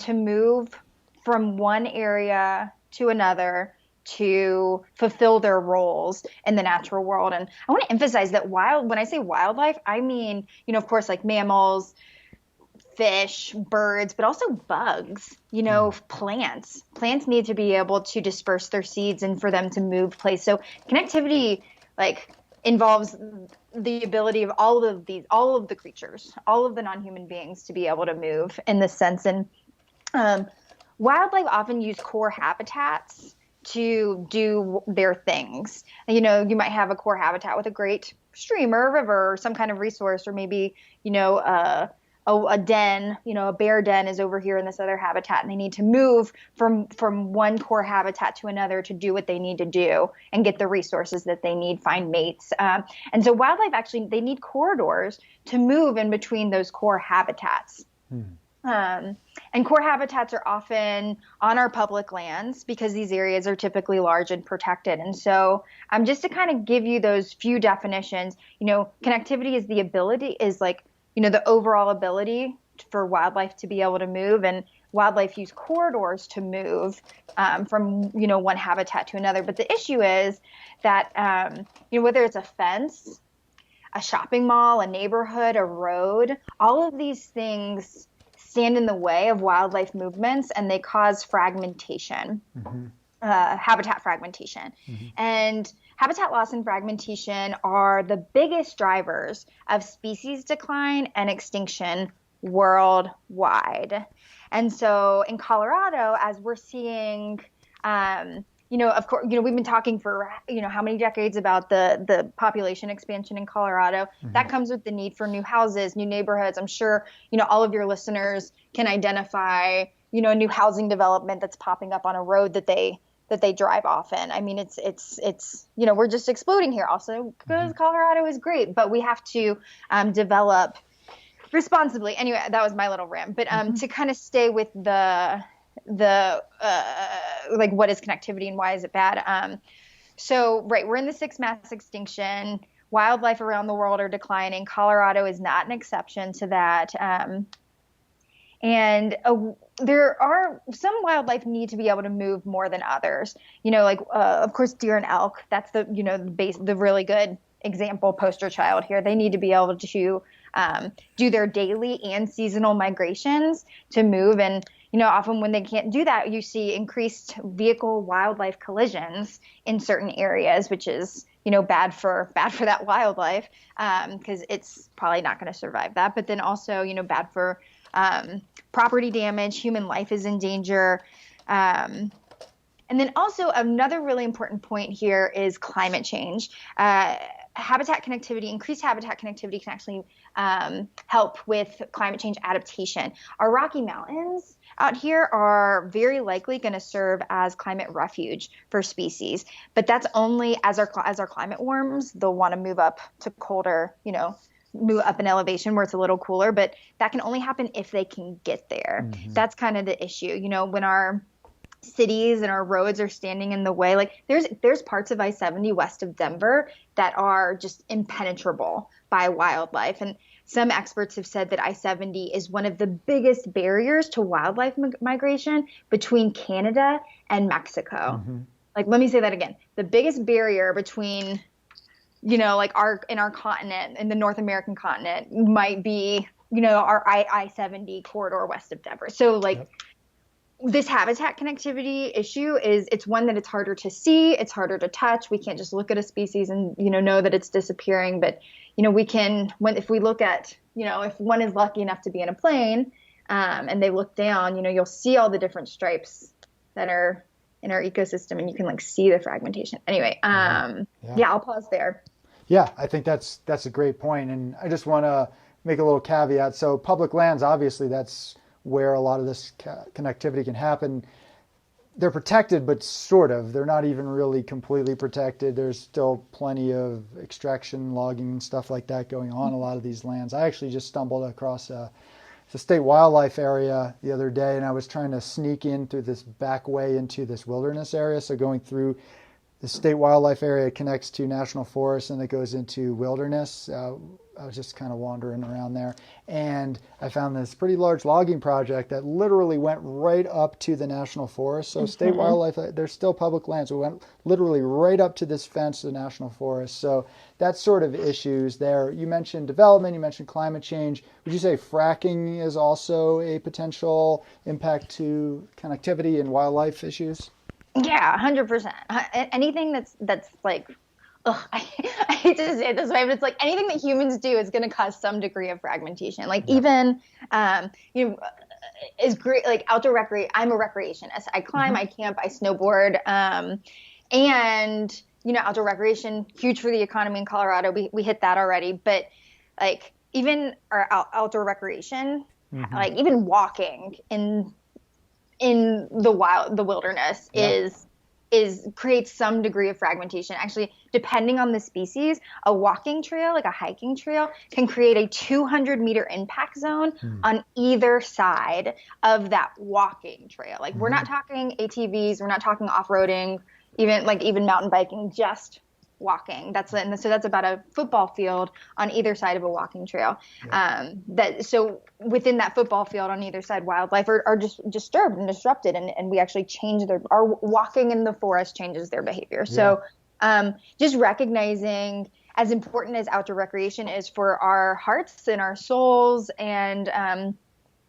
to move from one area to another to fulfill their roles in the natural world. And I want to emphasize that when I say wildlife, I mean, of course, like mammals, fish, birds, but also bugs, plants. Plants need to be able to disperse their seeds and for them to move place. So connectivity involves the ability of all of the creatures, all of the non-human beings to be able to move in this sense. And wildlife often use core habitats to do their things. You might have a core habitat with a great stream or a river or some kind of resource, or maybe, a den, a bear den is over here in this other habitat, and they need to move from one core habitat to another to do what they need to do and get the resources that they need, find mates. And so wildlife actually, they need corridors to move in between those core habitats. And core habitats are often on our public lands because these areas are typically large and protected. And so just to kind of give you those few definitions, connectivity is the overall ability for wildlife to be able to move, and wildlife use corridors to move from, one habitat to another. But the issue is that, whether it's a fence, a shopping mall, a neighborhood, a road, all of these things stand in the way of wildlife movements, and they cause fragmentation, habitat fragmentation. And habitat loss and fragmentation are the biggest drivers of species decline and extinction worldwide. And so in Colorado, as we're seeing, of course, we've been talking for, how many decades about the population expansion in Colorado. That comes with the need for new houses, new neighborhoods. I'm sure, all of your listeners can identify, a new housing development that's popping up on a road that they drive often. I mean, it's we're just exploding here also because Colorado is great, but we have to develop responsibly. Anyway, that was my little rant, but to kind of stay with the what is connectivity and why is it bad? We're in the sixth mass extinction. Wildlife around the world are declining. Colorado is not an exception to that. And there are some wildlife need to be able to move more than others. Of course, deer and elk. That's the really good example poster child here. They need to be able to do their daily and seasonal migrations to move. And often when they can't do that, you see increased vehicle wildlife collisions in certain areas, which is bad for that wildlife because it's probably not going to survive that. But then also bad for property damage, human life is in danger. And then also another really important point here is climate change. Habitat connectivity, increased habitat connectivity can actually help with climate change adaptation. Our Rocky Mountains out here are very likely going to serve as climate refuge for species, but that's only as our climate warms, they'll want to move up to colder, move up in elevation where it's a little cooler, but that can only happen if they can get there. That's kind of the issue. When our cities and our roads are standing in the way, like there's parts of I-70 west of Denver that are just impenetrable by wildlife. And some experts have said that I-70 is one of the biggest barriers to wildlife migration between Canada and Mexico. Let me say that again. The biggest barrier between in our continent, in the North American continent, might be, our I-70 corridor west of Denver. So this habitat connectivity issue it's one that it's harder to see, it's harder to touch. We can't just look at a species and, know that it's disappearing. But, we can, if we look at, if one is lucky enough to be in a plane and they look down, you'll see all the different stripes that are in our ecosystem, and you can see the fragmentation. Anyway, I'll pause there. Yeah, I think that's a great point. And I just want to make a little caveat. So public lands, obviously, that's where a lot of this connectivity can happen. They're protected, but sort of. They're not even really completely protected. There's still plenty of extraction, logging, and stuff like that going on a lot of these lands. I actually just stumbled across the state wildlife area the other day, and I was trying to sneak in through this back way into this wilderness area. So going through the state wildlife area connects to national forest, and it goes into wilderness. I was just kind of wandering around there, and I found this pretty large logging project that literally went right up to the national forest. So state wildlife, there's still public lands. We went literally right up to this fence of the national forest. So that's sort of issues there. You mentioned development, you mentioned climate change. Would you say fracking is also a potential impact to connectivity and wildlife issues? Yeah, 100%. Anything that's like, ugh, I hate to say it this way, but it's like anything that humans do is going to cause some degree of fragmentation. Like even, is great, like outdoor I'm a recreationist. I climb, I camp, I snowboard. And, outdoor recreation, huge for the economy in Colorado. We hit that already. But like even our outdoor recreation, like even walking in the wilderness creates some degree of fragmentation. Actually, depending on the species, a walking trail, like a hiking trail, can create a 200-meter impact zone on either side of that walking trail. Like we're not talking ATVs, we're not talking off-roading, even mountain biking, just walking. So that's about a football field on either side of a walking trail. So within that football field on either side, wildlife are just disturbed and disrupted, and we actually change our walking in the forest changes their behavior. So just recognizing, as important as outdoor recreation is for our hearts and our souls, and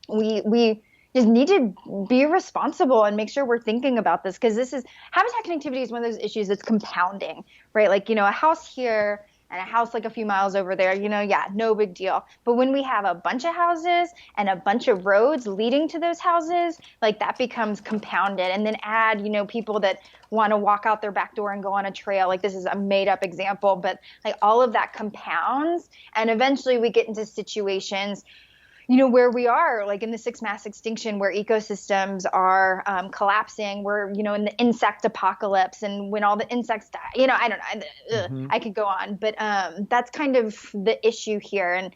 we just need to be responsible and make sure we're thinking about this, because habitat connectivity is one of those issues that's compounding, right? Like, a house here and a house like a few miles over there, no big deal. But when we have a bunch of houses and a bunch of roads leading to those houses, like that becomes compounded. And then add, people that want to walk out their back door and go on a trail. Like this is a made up example, but like all of that compounds. And eventually we get into situations where we are, like in the sixth mass extinction, where ecosystems are collapsing. We're, in the insect apocalypse, and when all the insects die, I don't know, I could go on, but that's kind of the issue here.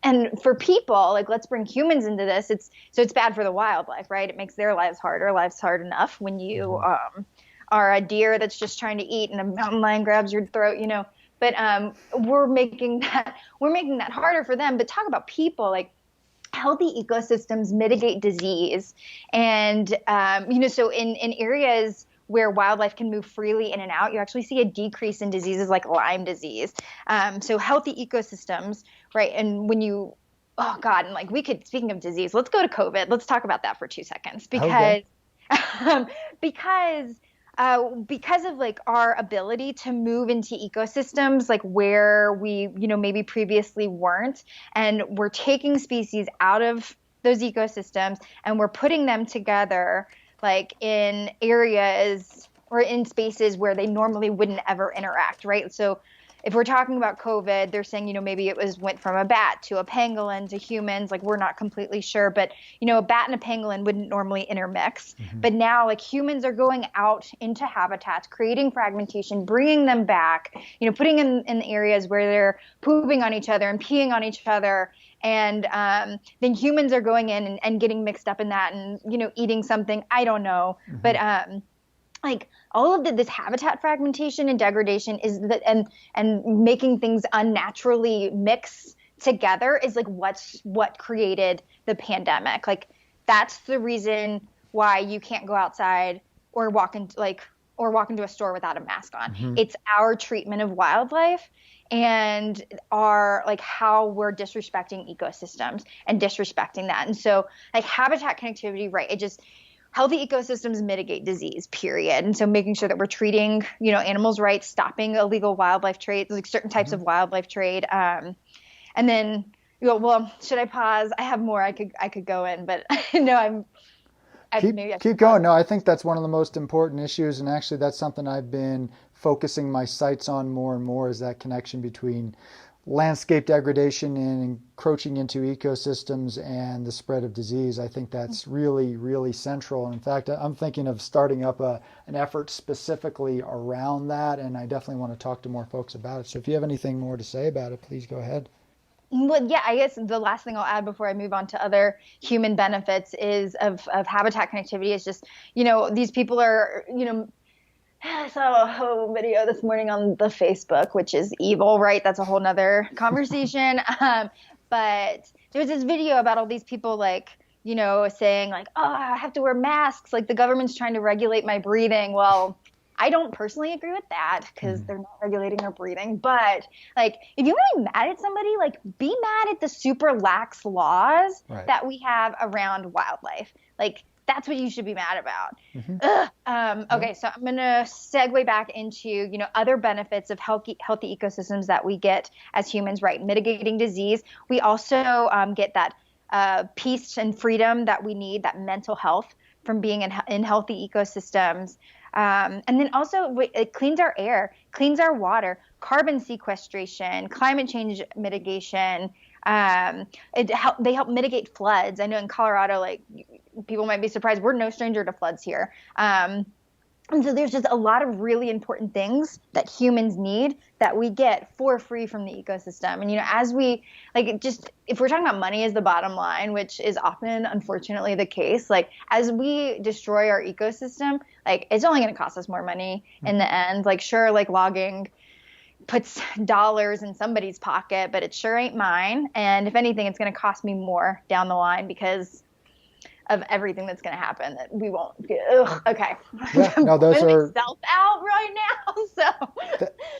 And for people, like, let's bring humans into this. It's bad for the wildlife, right? It makes their lives harder. Life's hard enough when you are a deer that's just trying to eat and a mountain lion grabs your throat, But we're making that harder for them. But talk about people, like, healthy ecosystems mitigate disease. And, so in areas where wildlife can move freely in and out, you actually see a decrease in diseases like Lyme disease. So healthy ecosystems, right? And speaking of disease, let's go to COVID. Let's talk about that for 2 seconds, because, because of like our ability to move into ecosystems like where we, maybe previously weren't, and we're taking species out of those ecosystems and we're putting them together like in areas or in spaces where they normally wouldn't ever interact, right? So if we're talking about COVID, they're saying, maybe it went from a bat to a pangolin to humans. Like, we're not completely sure, but, a bat and a pangolin wouldn't normally intermix. But now, like, humans are going out into habitats, creating fragmentation, bringing them back, putting them in areas where they're pooping on each other and peeing on each other. And then humans are going in and getting mixed up in that and, eating something. I don't know. But like all of this habitat fragmentation and degradation is that, and making things unnaturally mix together is like what created the pandemic. Like that's the reason why you can't go outside or walk into a store without a mask on. It's our treatment of wildlife and our like how we're disrespecting ecosystems and disrespecting that. And so like habitat connectivity, right? Healthy ecosystems mitigate disease, period. And so making sure that we're treating, animals right, stopping illegal wildlife trade, like certain types of wildlife trade. And then, well, should I pause? I have more I could go in, but no, Keep going. No, I think that's one of the most important issues. And actually that's something I've been focusing my sights on more and more, is that connection between landscape degradation and encroaching into ecosystems and the spread of disease. I think that's really, really central. And in fact, I'm thinking of starting up an effort specifically around that, and I definitely want to talk to more folks about it. So if you have anything more to say about it, please go ahead. Well, yeah, I guess the last thing I'll add before I move on to other human benefits is of habitat connectivity is just, these people are, I saw a whole video this morning on the Facebook, which is evil, right? That's a whole nother conversation. But there was this video about all these people like, saying like, oh, I have to wear masks. Like the government's trying to regulate my breathing. Well, I don't personally agree with that because they're not regulating our breathing. But like, if you're really mad at somebody, like be mad at the super lax laws that we have around wildlife. Like, that's what you should be mad about. Okay, so I'm going to segue back into, other benefits of healthy ecosystems that we get as humans, right? Mitigating disease. We also get that peace and freedom that we need, that mental health from being in healthy ecosystems. And then also it cleans our air, cleans our water, carbon sequestration, climate change mitigation. They help mitigate floods. I know in Colorado, like people might be surprised, we're no stranger to floods here. And so there's just a lot of really important things that humans need that we get for free from the ecosystem. And, as we if we're talking about money as the bottom line, which is often, unfortunately, the case, like as we destroy our ecosystem, like it's only going to cost us more money in the end. Like, sure, like logging puts dollars in somebody's pocket, but it sure ain't mine. And if anything, it's going to cost me more down the line because of everything that's going to happen that we won't get. Okay. Yeah, no, those are myself out right now.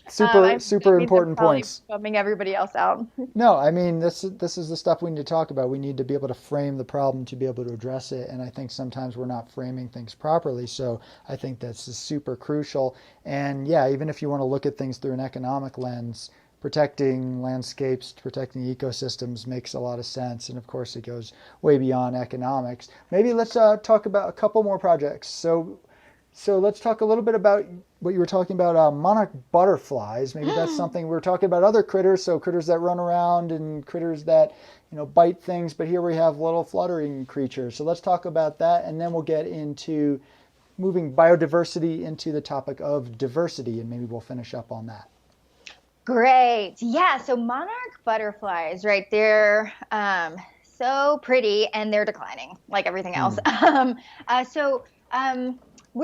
So super important points. Bumming everybody else out. No, I mean, this is the stuff we need to talk about. We need to be able to frame the problem to be able to address it. And I think sometimes we're not framing things properly. So I think that's super crucial. And yeah, even if you want to look at things through an economic lens, protecting landscapes, protecting ecosystems makes a lot of sense. And of course, it goes way beyond economics. Maybe let's talk about a couple more projects. So let's talk a little bit about what you were talking about, monarch butterflies. Maybe that's something we're talking about other critters, so critters that run around and critters that, bite things. But here we have little fluttering creatures. So let's talk about that, and then we'll get into moving biodiversity into the topic of diversity, and maybe we'll finish up on that. Great. Yeah. So monarch butterflies, right? They're so pretty and they're declining like everything else. Where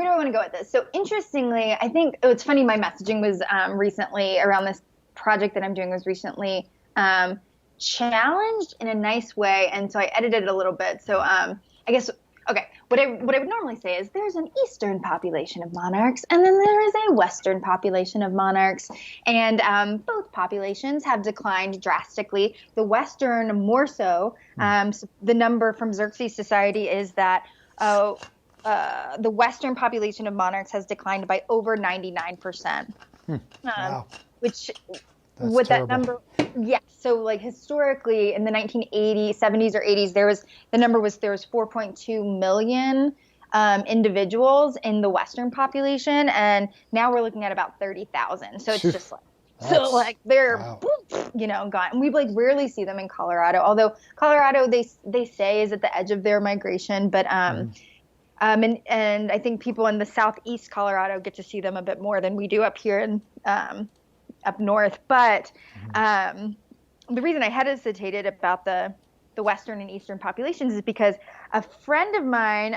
do I want to go with this? So interestingly, I think it's funny. My messaging was recently around this project that I'm doing was recently challenged in a nice way. And so I edited it a little bit. So I guess, okay, what I would normally say is there's an eastern population of monarchs and then there is a western population of monarchs. And both populations have declined drastically. The western more so. So the number from Xerces Society is that the western population of monarchs has declined by over 99%. Wow. Which That's with terrible. that number, yes. So like historically in the 1980s, 70s or 80s, there was 4.2 million individuals in the western population, and now we're looking at about 30,000. So it's just like they're gone. And we like rarely see them in Colorado. Although Colorado they say is at the edge of their migration, but and I think people in the southeast Colorado get to see them a bit more than we do up here in up north. But the reason I hesitated about the western and eastern populations is because a friend of mine,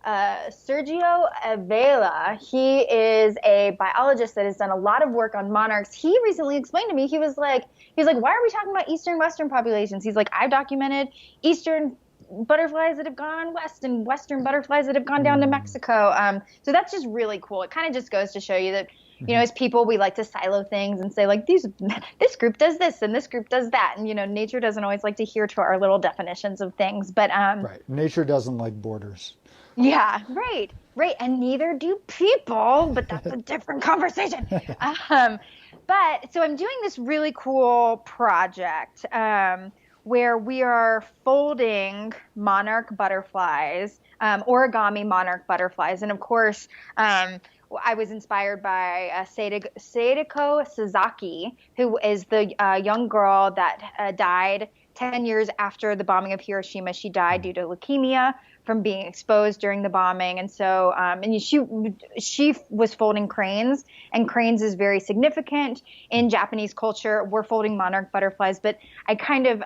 Sergio Avila, he is a biologist that has done a lot of work on monarchs. He recently explained to me, he was like, why are we talking about eastern western populations? He's like, I've documented eastern butterflies that have gone west and western butterflies that have gone down to Mexico. So that's just really cool. It kind of just goes to show you that, as people, we like to silo things and say like this group does this and this group does that. And, nature doesn't always like to hear to our little definitions of things. But right. Nature doesn't like borders. Yeah, right. And neither do people, but that's a different conversation. But so I'm doing this really cool project where we are folding monarch butterflies, origami monarch butterflies. And of course, I was inspired by Sadako Sasaki, who is the young girl that died 10 years after the bombing of Hiroshima. She died due to leukemia from being exposed during the bombing. And so, she was folding cranes, and cranes is very significant in Japanese culture. We're folding monarch butterflies, but I kind of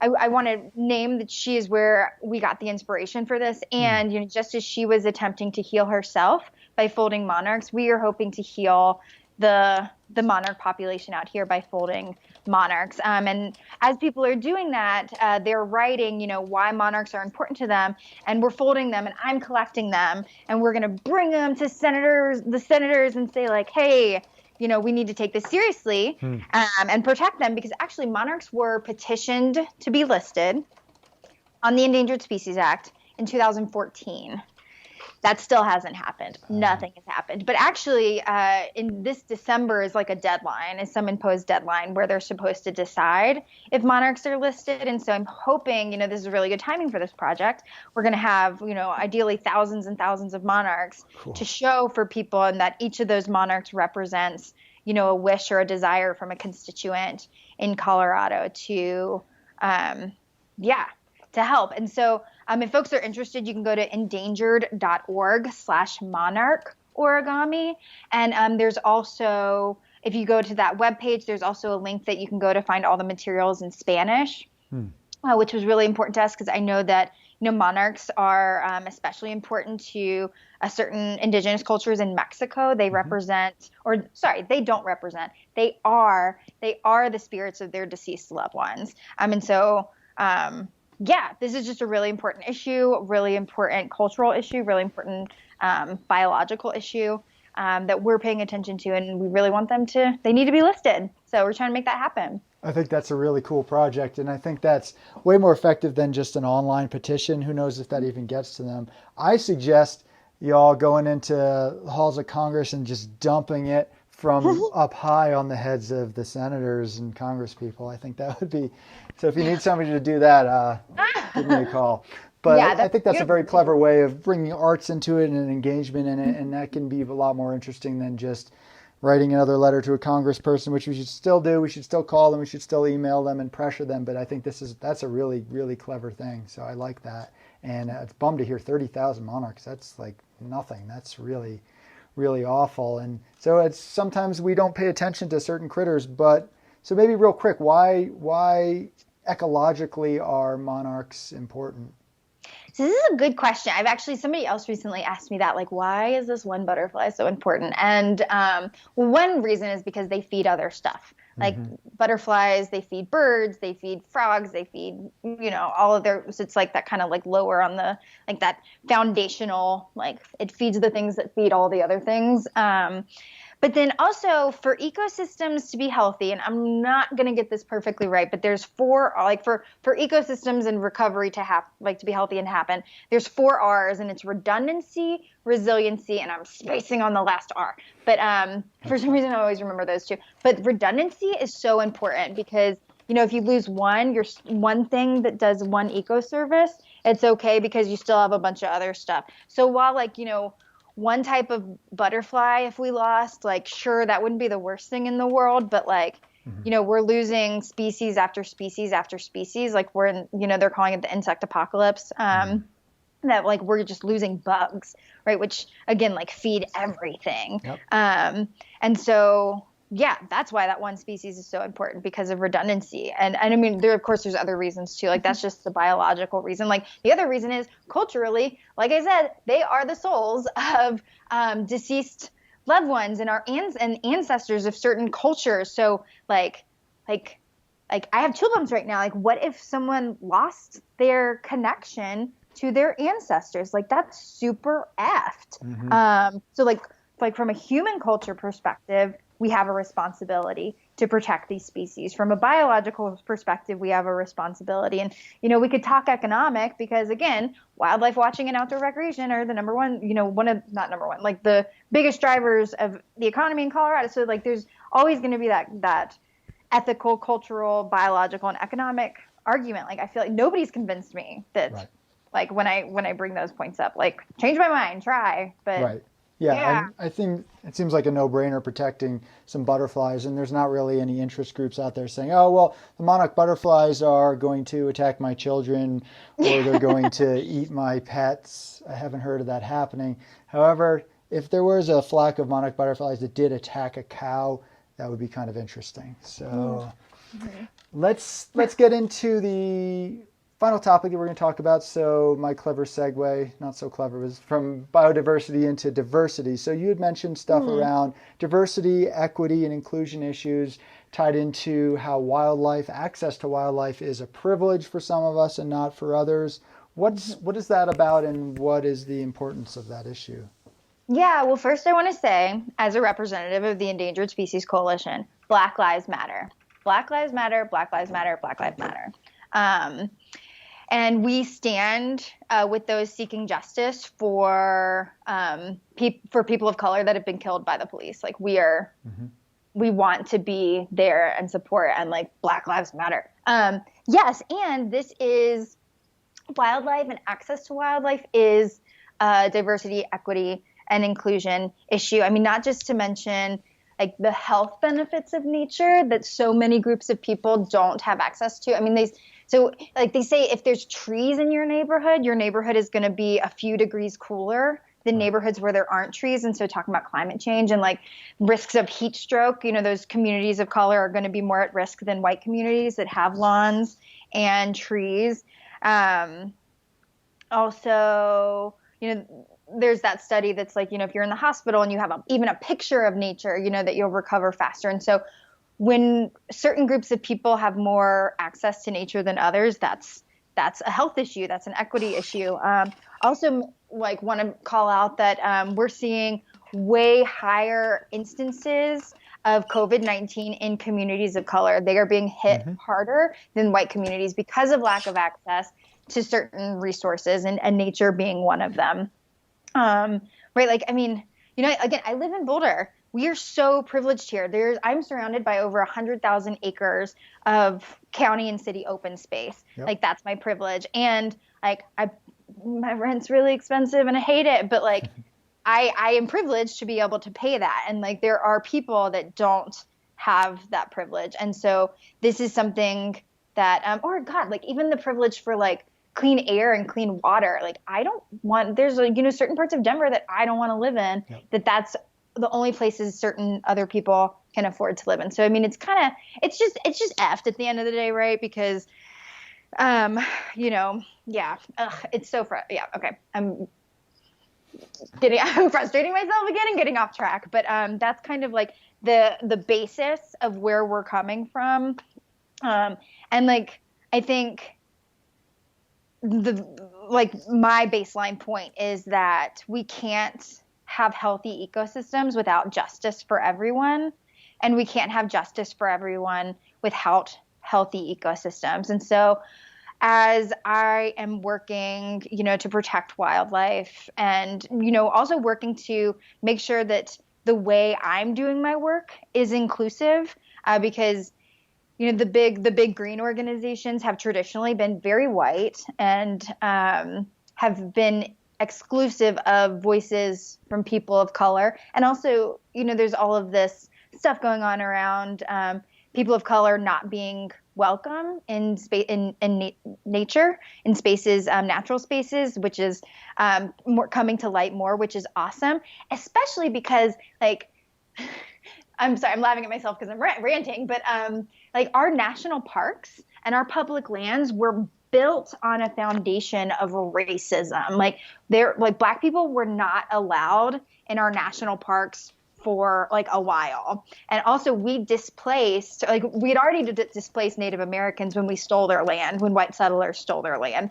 I want to name that she is where we got the inspiration for this. And, you know, just as she was attempting to heal herself by folding monarchs, we are hoping to heal the monarch population out here by folding monarchs. And as people are doing that, they're writing, you know, why monarchs are important to them, and we're folding them, and I'm collecting them, and we're going to bring them to the senators and say like, hey, you know, we need to take this seriously and protect them, because actually monarchs were petitioned to be listed on the Endangered Species Act in 2014. That still hasn't happened. Nothing has happened. But actually, in this December is like a deadline, is some imposed deadline where they're supposed to decide if monarchs are listed. And so I'm hoping, you know, this is really good timing for this project. We're going to have, you know, ideally thousands and thousands of monarchs to show for people, and that each of those monarchs represents, you know, a wish or a desire from a constituent in Colorado to help. And so if folks are interested, you can go to endangered.org/monarch origami. And there's also, if you go to that webpage, there's also a link that you can go to find all the materials in Spanish, which was really important to us, because I know that, you know, monarchs are especially important to certain indigenous cultures in Mexico. They represent, or sorry, they don't represent. They are the spirits of their deceased loved ones. And so, this is just a really important issue, really important cultural issue, really important biological issue that we're paying attention to, and we really want them to, they need to be listed. So we're trying to make that happen. I think that's a really cool project, and I think that's way more effective than just an online petition. Who knows if that even gets to them. I suggest y'all going into the halls of Congress and just dumping it from up high on the heads of the senators and Congress people. I think that would be, so if you need somebody to do that, give me a call. But I think that's a very clever way of bringing arts into it and an engagement in it, and that can be a lot more interesting than just writing another letter to a congressperson, which we should still do. We should still call them. We should still email them and pressure them. But I think that's a really, really clever thing. So I like that. And it's bummed to hear 30,000 monarchs. That's like nothing. That's really, really awful. And so it's sometimes we don't pay attention to certain critters. But so maybe real quick, why ecologically are monarchs important? So this is a good question. Somebody else recently asked me that, like, why is this one butterfly so important? And one reason is because they feed other stuff. Like butterflies, they feed birds, they feed frogs, they feed, you know, all of their, so it's like that kind of like lower on the, like that foundational, like it feeds the things that feed all the other things. But then also for ecosystems to be healthy, and I'm not going to get this perfectly right, but there's for ecosystems and recovery to be healthy and happen, there's 4 R's, and it's redundancy, resiliency, and I'm spacing on the last R. But for some reason I always remember those two. But redundancy is so important because, you know, if you lose one thing that does one eco-service, it's okay because you still have a bunch of other stuff. So while, like, you know, one type of butterfly, if we lost, like, sure, that wouldn't be the worst thing in the world, but like, you know, we're losing species after species after species. Like we're in, you know, they're calling it the insect apocalypse, that like we're just losing bugs, right? Which again, like feed everything. Yep. And so, yeah, that's why that one species is so important, because of redundancy. And I mean, there's other reasons too. Like that's just the biological reason. Like the other reason is culturally, like I said, they are the souls of deceased loved ones and our ancestors of certain cultures. So like I have chill bumps right now. Like what if someone lost their connection to their ancestors? Like that's super effed. So like from a human culture perspective, we have a responsibility to protect these species. From a biological perspective, we have a responsibility. And, you know, we could talk economic because, again, wildlife watching and outdoor recreation are the number one, you know, not number one, like the biggest drivers of the economy in Colorado. So, like, there's always going to be that ethical, cultural, biological, and economic argument. Like, I feel like nobody's convinced me that, right, like, when I bring those points up, like, change my mind, try. But right. Yeah, I think it seems like a no-brainer protecting some butterflies, and there's not really any interest groups out there saying, oh, well, the monarch butterflies are going to attack my children or they're going to eat my pets. I haven't heard of that happening. However, if there was a flock of monarch butterflies that did attack a cow, That would be kind of interesting. So let's get into the final topic that we're going to talk about. So my clever segue, not so clever, was from biodiversity into diversity. So you had mentioned stuff around diversity, equity, and inclusion issues tied into how access to wildlife is a privilege for some of us and not for others. What is that about, and what is the importance of that issue? Yeah, well, first I want to say, as a representative of the Endangered Species Coalition, Black Lives Matter. Black Lives Matter, Black Lives Matter, Black Lives Matter. And we stand with those seeking justice for people of color that have been killed by the police. Like, we want to be there and support, and like, Black Lives Matter. Yes, and this is wildlife, and access to wildlife is diversity, equity, and inclusion issue. I mean, not just to mention like the health benefits of nature that so many groups of people don't have access to. I mean, they say if there's trees in your neighborhood is going to be a few degrees cooler than neighborhoods where there aren't trees. And so talking about climate change and like risks of heat stroke, those communities of color are going to be more at risk than white communities that have lawns and trees. Also, there's that study that's like, if you're in the hospital and you have even a picture of nature, that you'll recover faster. And so when certain groups of people have more access to nature than others, that's a health issue. That's an equity issue. Also, like, want to call out that we're seeing way higher instances of COVID-19 in communities of color. They are being hit harder than white communities because of lack of access to certain resources, and nature being one of them. Right. Like, I mean, again, I live in Boulder. We are so privileged here. I'm surrounded by over 100,000 acres of county and city open space. Yep. Like, that's my privilege. And like, my rent's really expensive and I hate it, but like, I am privileged to be able to pay that. And like, there are people that don't have that privilege. And so this is something that, or God, like, even the privilege for like clean air and clean water. Like, there's certain parts of Denver that I don't want to live in. Yep. That's the only places certain other people can afford to live in. So, I mean, it's just effed at the end of the day, right? Because, it's so okay. I'm frustrating myself again and getting off track, but, that's kind of like the basis of where we're coming from. And like, I think my baseline point is that we can't have healthy ecosystems without justice for everyone, and we can't have justice for everyone without healthy ecosystems. And so as I am working, to protect wildlife, and, also working to make sure that the way I'm doing my work is inclusive, because the big green organizations have traditionally been very white and have been exclusive of voices from people of color. And also, there's all of this stuff going on around people of color not being welcome in nature, in spaces, natural spaces, which is more coming to light more, which is awesome, especially because like, I'm sorry, I'm laughing at myself because I'm ranting, but like, our national parks and our public lands were built on a foundation of racism. Like, Black people were not allowed in our national parks for like a while. And also we'd already displaced Native Americans when we stole their land, when white settlers stole their land.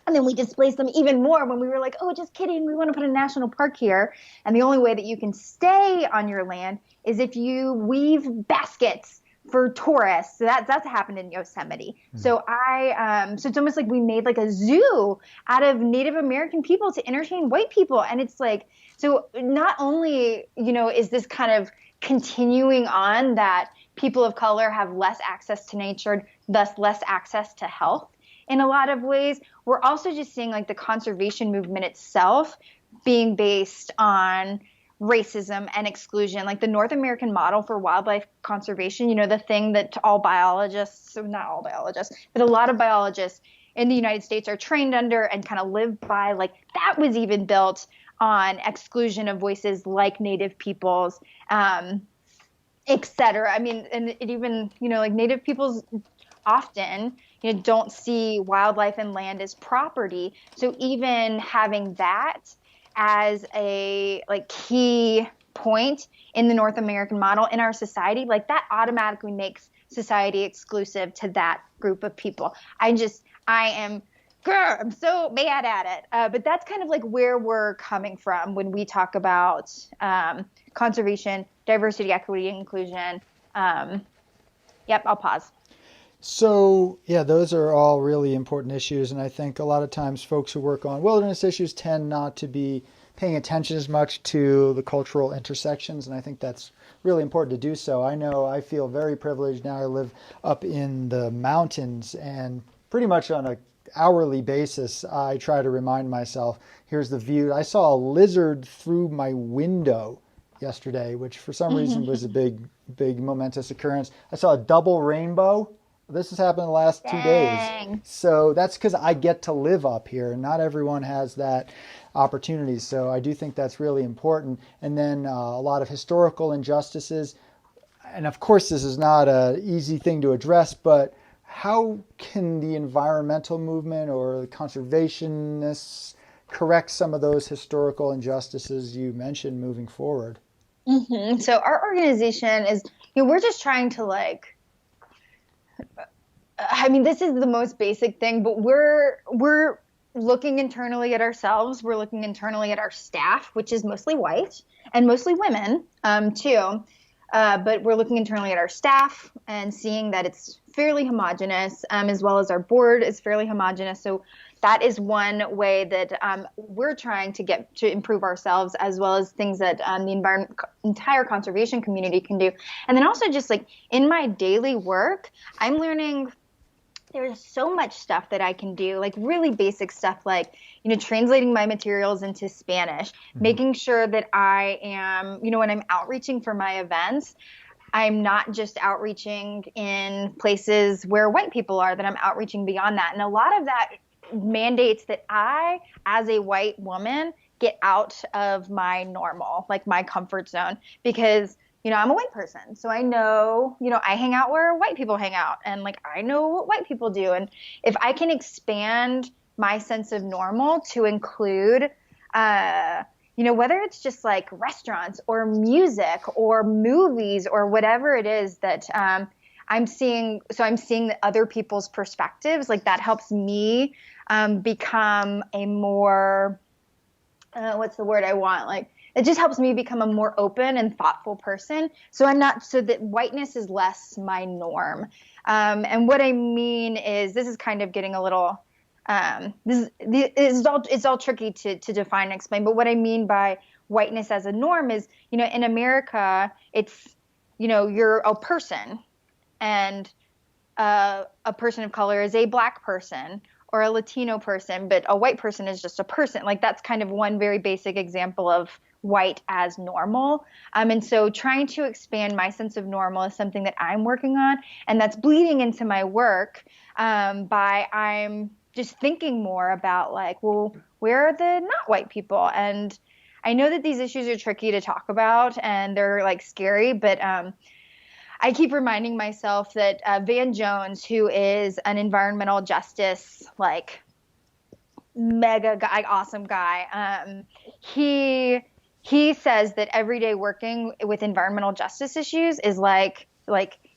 And then we displaced them even more when we were like, oh, just kidding, we want to put a national park here. And the only way that you can stay on your land is if you weave baskets for tourists. So that's happened in Yosemite. Mm-hmm. So so it's almost like we made like a zoo out of Native American people to entertain white people. And it's like, so not only, is this kind of continuing on that people of color have less access to nature, thus less access to health in a lot of ways, we're also just seeing like the conservation movement itself being based on racism and exclusion. Like the North American model for wildlife conservation, the thing that all biologists, so not all biologists, but a lot of biologists in the United States are trained under and kind of live by, like, that was even built on exclusion of voices like Native peoples. And et cetera. I mean, and it even, like Native peoples often, don't see wildlife and land as property. So even having that as a key point in the North American model in our society, like that automatically makes society exclusive to that group of people. I'm so mad at it. But that's kind of like where we're coming from when we talk about conservation, diversity, equity, inclusion. Yep, I'll pause. So, yeah, those are all really important issues. And I think a lot of times folks who work on wilderness issues tend not to be paying attention as much to the cultural intersections. And I think that's really important to do so. I know I feel very privileged now. I live up in the mountains, and pretty much on a hourly basis, I try to remind myself, here's the view. I saw a lizard through my window yesterday, which for some reason was a big momentous occurrence. I saw a double rainbow. This has happened in the last 2 days. So that's because I get to live up here, and not everyone has that opportunity. So I do think that's really important. And then a lot of historical injustices. And of course, this is not an easy thing to address, but how can the environmental movement or the conservationists correct some of those historical injustices you mentioned moving forward? Mm-hmm. So our organization is, we're just trying to this is the most basic thing, but we're looking internally at ourselves. We're looking internally at our staff, which is mostly white and mostly women, too. But we're looking internally at our staff and seeing that it's fairly homogenous, as well as our board is fairly homogenous. So that is one way that we're trying to get to improve ourselves, as well as things that the entire conservation community can do. And then also just in my daily work, I'm learning there's so much stuff that I can do, really basic stuff, translating my materials into Spanish, making sure that I am, when I'm outreaching for my events, I'm not just outreaching in places where white people are, that I'm outreaching beyond that. And a lot of that mandates that I, as a white woman, get out of my normal, my comfort zone, because I'm a white person. So I know, I hang out where white people hang out, and I know what white people do. And if I can expand my sense of normal to include, whether it's just restaurants or music or movies or whatever it is that I'm seeing the other people's perspectives, that helps me become a more, what's the word I want? It just helps me become a more open and thoughtful person. So that whiteness is less my norm. And what I mean is, this is kind of getting a little, it's all tricky to define and explain. But what I mean by whiteness as a norm is, in America, it's, you're a person, and a person of color is a Black person or a Latino person, but a white person is just a person. That's kind of one very basic example of white as normal. And so trying to expand my sense of normal is something that I'm working on, and that's bleeding into my work I'm just thinking more about well, where are the not white people? And I know that these issues are tricky to talk about, and they're scary, but I keep reminding myself that Van Jones, who is an environmental justice mega guy, awesome guy, he says that every day working with environmental justice issues is like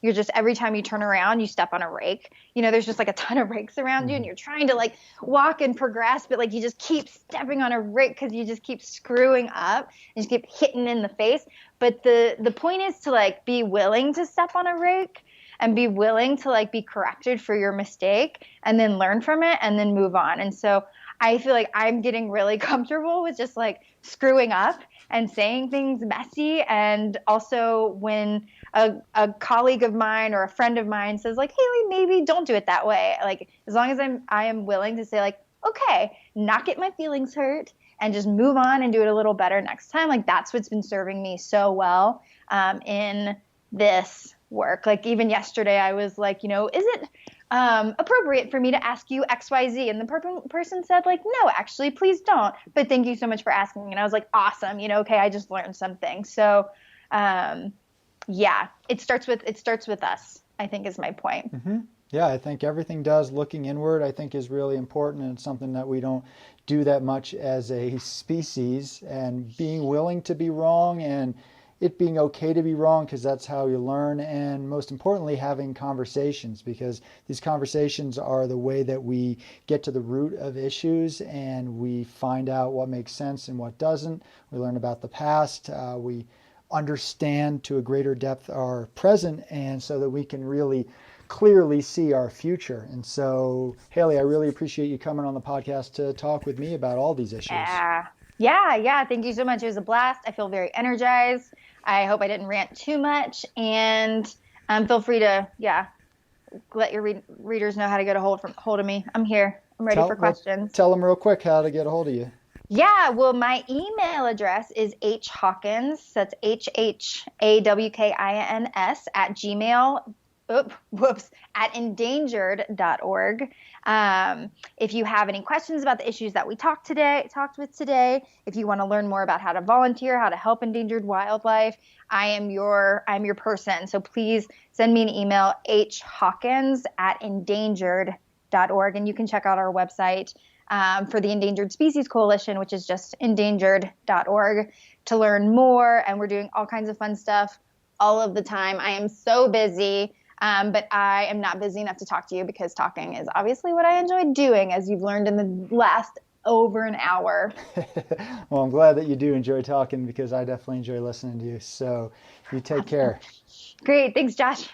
you're just, every time you turn around, you step on a rake. There's just a ton of rakes around you, and you're trying to walk and progress, but you just keep stepping on a rake because you just keep screwing up and just keep hitting in the face. But the point is to be willing to step on a rake and be willing to be corrected for your mistake, and then learn from it and then move on. And so I feel like I'm getting really comfortable with just screwing up and saying things messy. And also when a colleague of mine or a friend of mine says Hailey, maybe don't do it that way. As long as I am willing to say okay, not get my feelings hurt and just move on and do it a little better next time. That's what's been serving me so well in this work. Even yesterday I was is it appropriate for me to ask you XYZ? And the person said no, actually, please don't. But thank you so much for asking. And I was awesome. Okay, I just learned something. So Yeah, it starts with us, I think, is my point. Mm-hmm. Yeah, I think everything does. Looking inward, I think, is really important, and it's something that we don't do that much as a species. And being willing to be wrong, and it being okay to be wrong, because that's how you learn. And most importantly, having conversations, because these conversations are the way that we get to the root of issues, and we find out what makes sense and what doesn't. We learn about the past. We understand to a greater depth our present, and so that we can really clearly see our future. And so, Hailey, I really appreciate you coming on the podcast to talk with me about all these issues. Yeah. Thank you so much. It was a blast. I feel very energized. I hope I didn't rant too much. And feel free to, let your readers know how to get a hold of me. I'm here. I'm ready for questions. Tell them real quick how to get a hold of you. Yeah, well, my email address is hhawkins, that's HHAWKINS at gmail. At endangered.org. If you have any questions about the issues that we talked with today, if you want to learn more about how to volunteer, how to help endangered wildlife, I'm your person. So please send me an email, hhawkins at endangered.org, and you can check out our website for the Endangered Species Coalition, which is just endangered.org, to learn more. And we're doing all kinds of fun stuff all of the time. I am so busy. But I am not busy enough to talk to you, because talking is obviously what I enjoy doing, as you've learned in the last over an hour. Well, I'm glad that you do enjoy talking, because I definitely enjoy listening to you. So you take care. Great. Thanks, Josh.